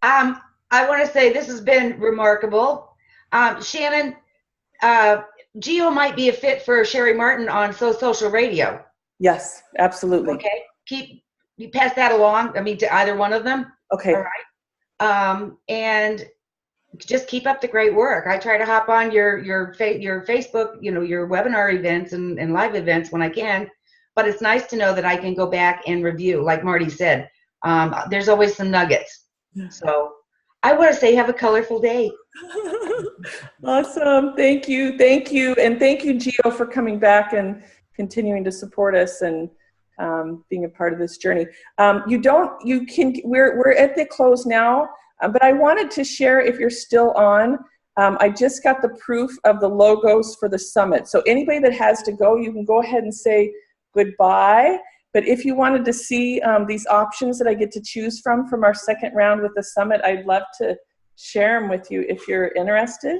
I want to say this has been remarkable. Shannon, Geo might be a fit for Sherry Martin on Social Radio. Yes, absolutely. Okay, you pass that along. I mean, to either one of them. Okay. All right. And just keep up the great work. I try to hop on your Facebook, your webinar events and live events when I can. But it's nice to know that I can go back and review, like Marty said. There's always some nuggets. So I want to say have a colorful day. Awesome. Thank you. Thank you. And thank you, Gio, for coming back and continuing to support us and being a part of this journey. We're at the close now, but I wanted to share, if you're still on, I just got the proof of the logos for the summit. So anybody that has to go, you can go ahead and say goodbye. But if you wanted to see these options that I get to choose from our second round with the summit, I'd love to share them with you if you're interested.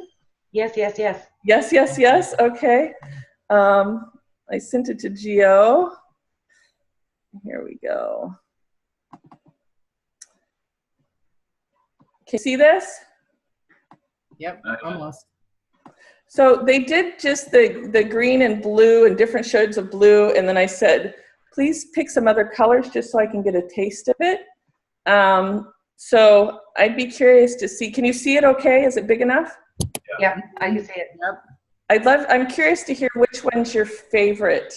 Yes, yes, yes. Yes, yes, yes. Okay. I sent it to Gio. Here we go. Can you see this? Yep, almost. So they did just the green and blue and different shades of blue, and then I said, please pick some other colors just so I can get a taste of it. So I'd be curious to see. Can you see it okay? Is it big enough? Yeah, I can see it. Yep. I'm curious to hear which one's your favorite.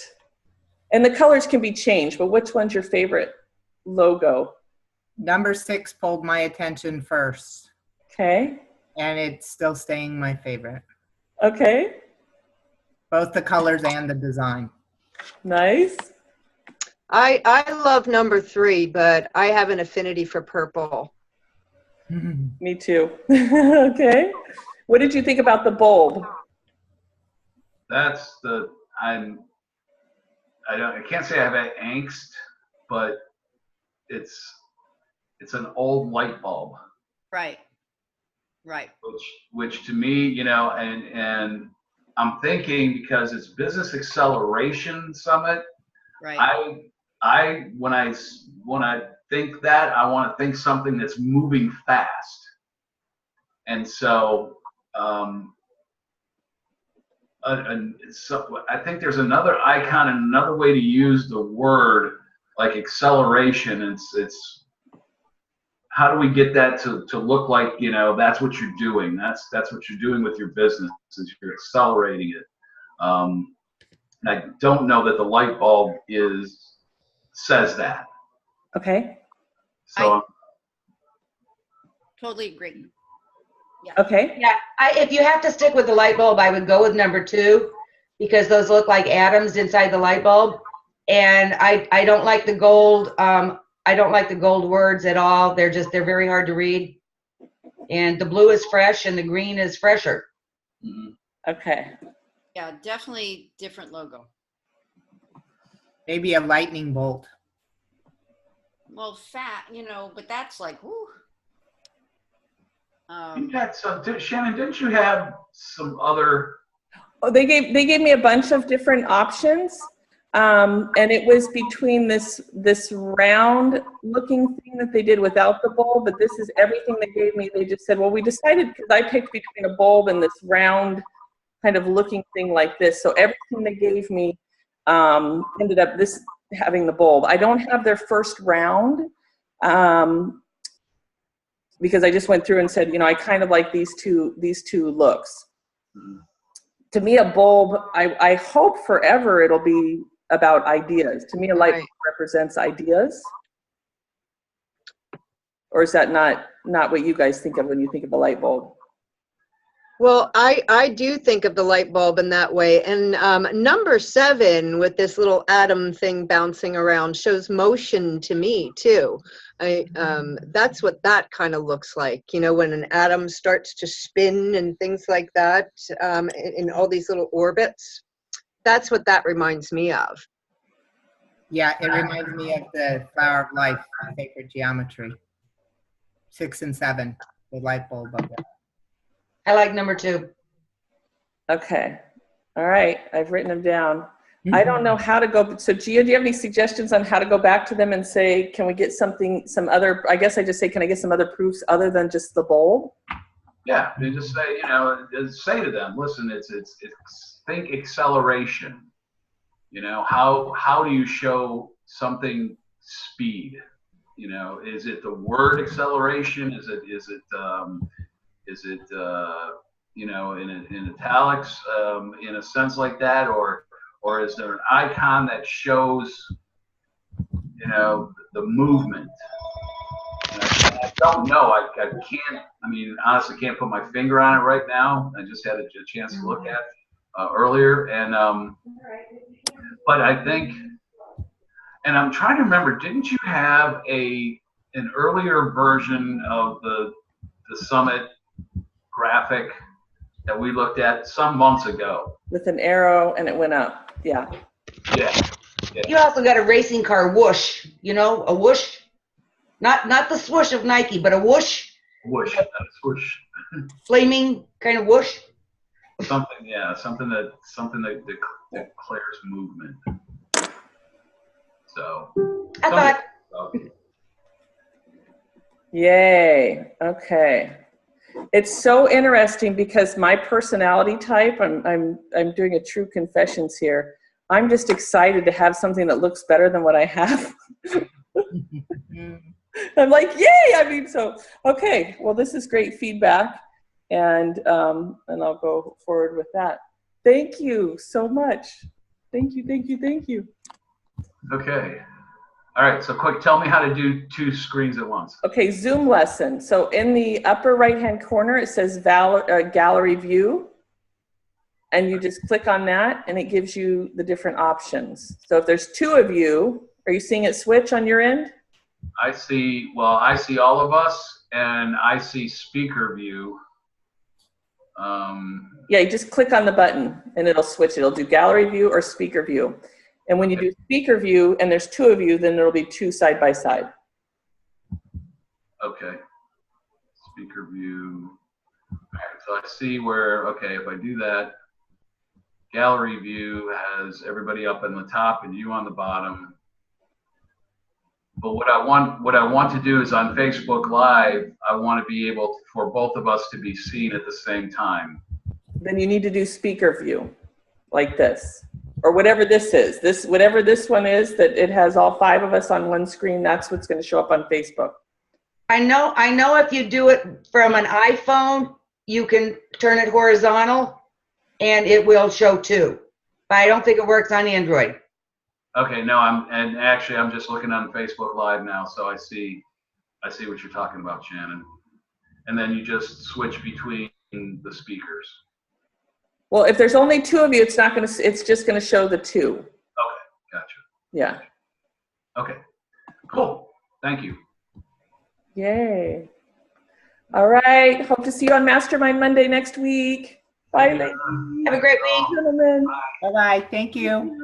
And the colors can be changed, but which one's your favorite logo? Number 6 pulled my attention first. Okay. And it's still staying my favorite. Okay. Both the colors and the design. Nice. I love number 3, but I have an affinity for purple. Me too. Okay. What did you think about the bulb? That's I can't say I have angst, but it's an old light bulb. Right. Right. Which to me, and I'm thinking, because it's Business Acceleration Summit. Right. When I think that, I want to think something that's moving fast. And so, so I think there's another icon and another way to use the word, like acceleration. It's how do we get that to look like, that's what you're doing. That's what you're doing with your business, is you're accelerating it. And I don't know that the light bulb says that. Okay. So Totally agree. Yeah. Okay. Yeah, if you have to stick with the light bulb, I would go with number 2, because those look like atoms inside the light bulb. And I don't like the gold. I don't like the gold words at all. They're very hard to read. And the blue is fresh and the green is fresher. Okay. Yeah, definitely different logo. Maybe a lightning bolt. Well, but that's like, whoo. you got some, Shannon, didn't you have some other? Oh, they gave me a bunch of different options. And it was between this round looking thing that they did without the bulb, but this is everything they gave me. They just said, well, we decided, because I picked between a bulb and this round kind of looking thing like this. So everything they gave me ended up having the bulb. I don't have their first round because I just went through and said, I kind of like these two looks. To me, a bulb, I hope forever it'll be about ideas. To me, a light bulb represents ideas. Or is that not what you guys think of when you think of a light bulb? Well, I do think of the light bulb in that way. And number 7 with this little atom thing bouncing around shows motion to me too. That's what that kind of looks like, when an atom starts to spin and things like that in all these little orbits. That's what that reminds me of. Yeah, it reminds me of the Flower of Life, Sacred Geometry. 6 and 7, the light bulb of it. I like number 2. Okay. All right. I've written them down. I don't know how to go. So Gia, do you have any suggestions on how to go back to them and say, can we get something, some other, I guess I just say, can I get some other proofs other than just the bulb? Yeah, you just say, you know, just say to them, listen, it's think acceleration. You know, how do you show something speed? You know, is it the word acceleration? Is it you know, in italics, in a sense like that, or is there an icon that shows, you know, the movement? I don't know. I can't. I mean, honestly, can't put my finger on it right now. I just had a chance to look at earlier, and but I think, and I'm trying to remember. Didn't you have an earlier version of the Summit graphic that we looked at some months ago? With an arrow and it went up. Yeah. Yeah. You also got a racing car whoosh, you know, a whoosh. Not the swoosh of Nike, but a whoosh. Whoosh, swoosh. Flaming kind of whoosh. Something, yeah, something that declares movement. So. I thought. Yay. Okay. It's so interesting because my personality type, I'm doing a true confessions here. I'm just excited to have something that looks better than what I have. I'm like, yay! I mean, so okay. Well, this is great feedback, and I'll go forward with that. Thank you so much. Thank you, thank you, thank you. Okay. All right. So quick, tell me how to do 2 screens at once. Okay, Zoom lesson. So in the upper right-hand corner, it says gallery view. And you just click on that and it gives you the different options. So if there's 2 of you, are you seeing it switch on your end? I see all of us and I see speaker view. Yeah, you just click on the button and it'll switch. It'll do gallery view or speaker view. And when you do speaker view and there's 2 of you, then there'll be 2 side by side. Okay. Speaker view. All right, so I see where, okay, if I do that, gallery view has everybody up in the top and you on the bottom. But what I want to do is on Facebook Live, I want to be able for both of us to be seen at the same time. Then you need to do speaker view like this, or whatever this is. Whatever this one is, that it has all 5 of us on one screen, that's what's going to show up on Facebook. I know if you do it from an iPhone, you can turn it horizontal and it will show 2. But I don't think it works on Android. Okay, no, I'm just looking on Facebook Live now, so I see what you're talking about, Shannon. And then you just switch between the speakers. Well, if there's only 2 of you, it's just going to show the 2. Okay, gotcha. Yeah. Okay, cool. Thank you. Yay. All right. Hope to see you on Mastermind Monday next week. Bye, ladies. Have a great week. Gentlemen. Bye-bye. Thank you.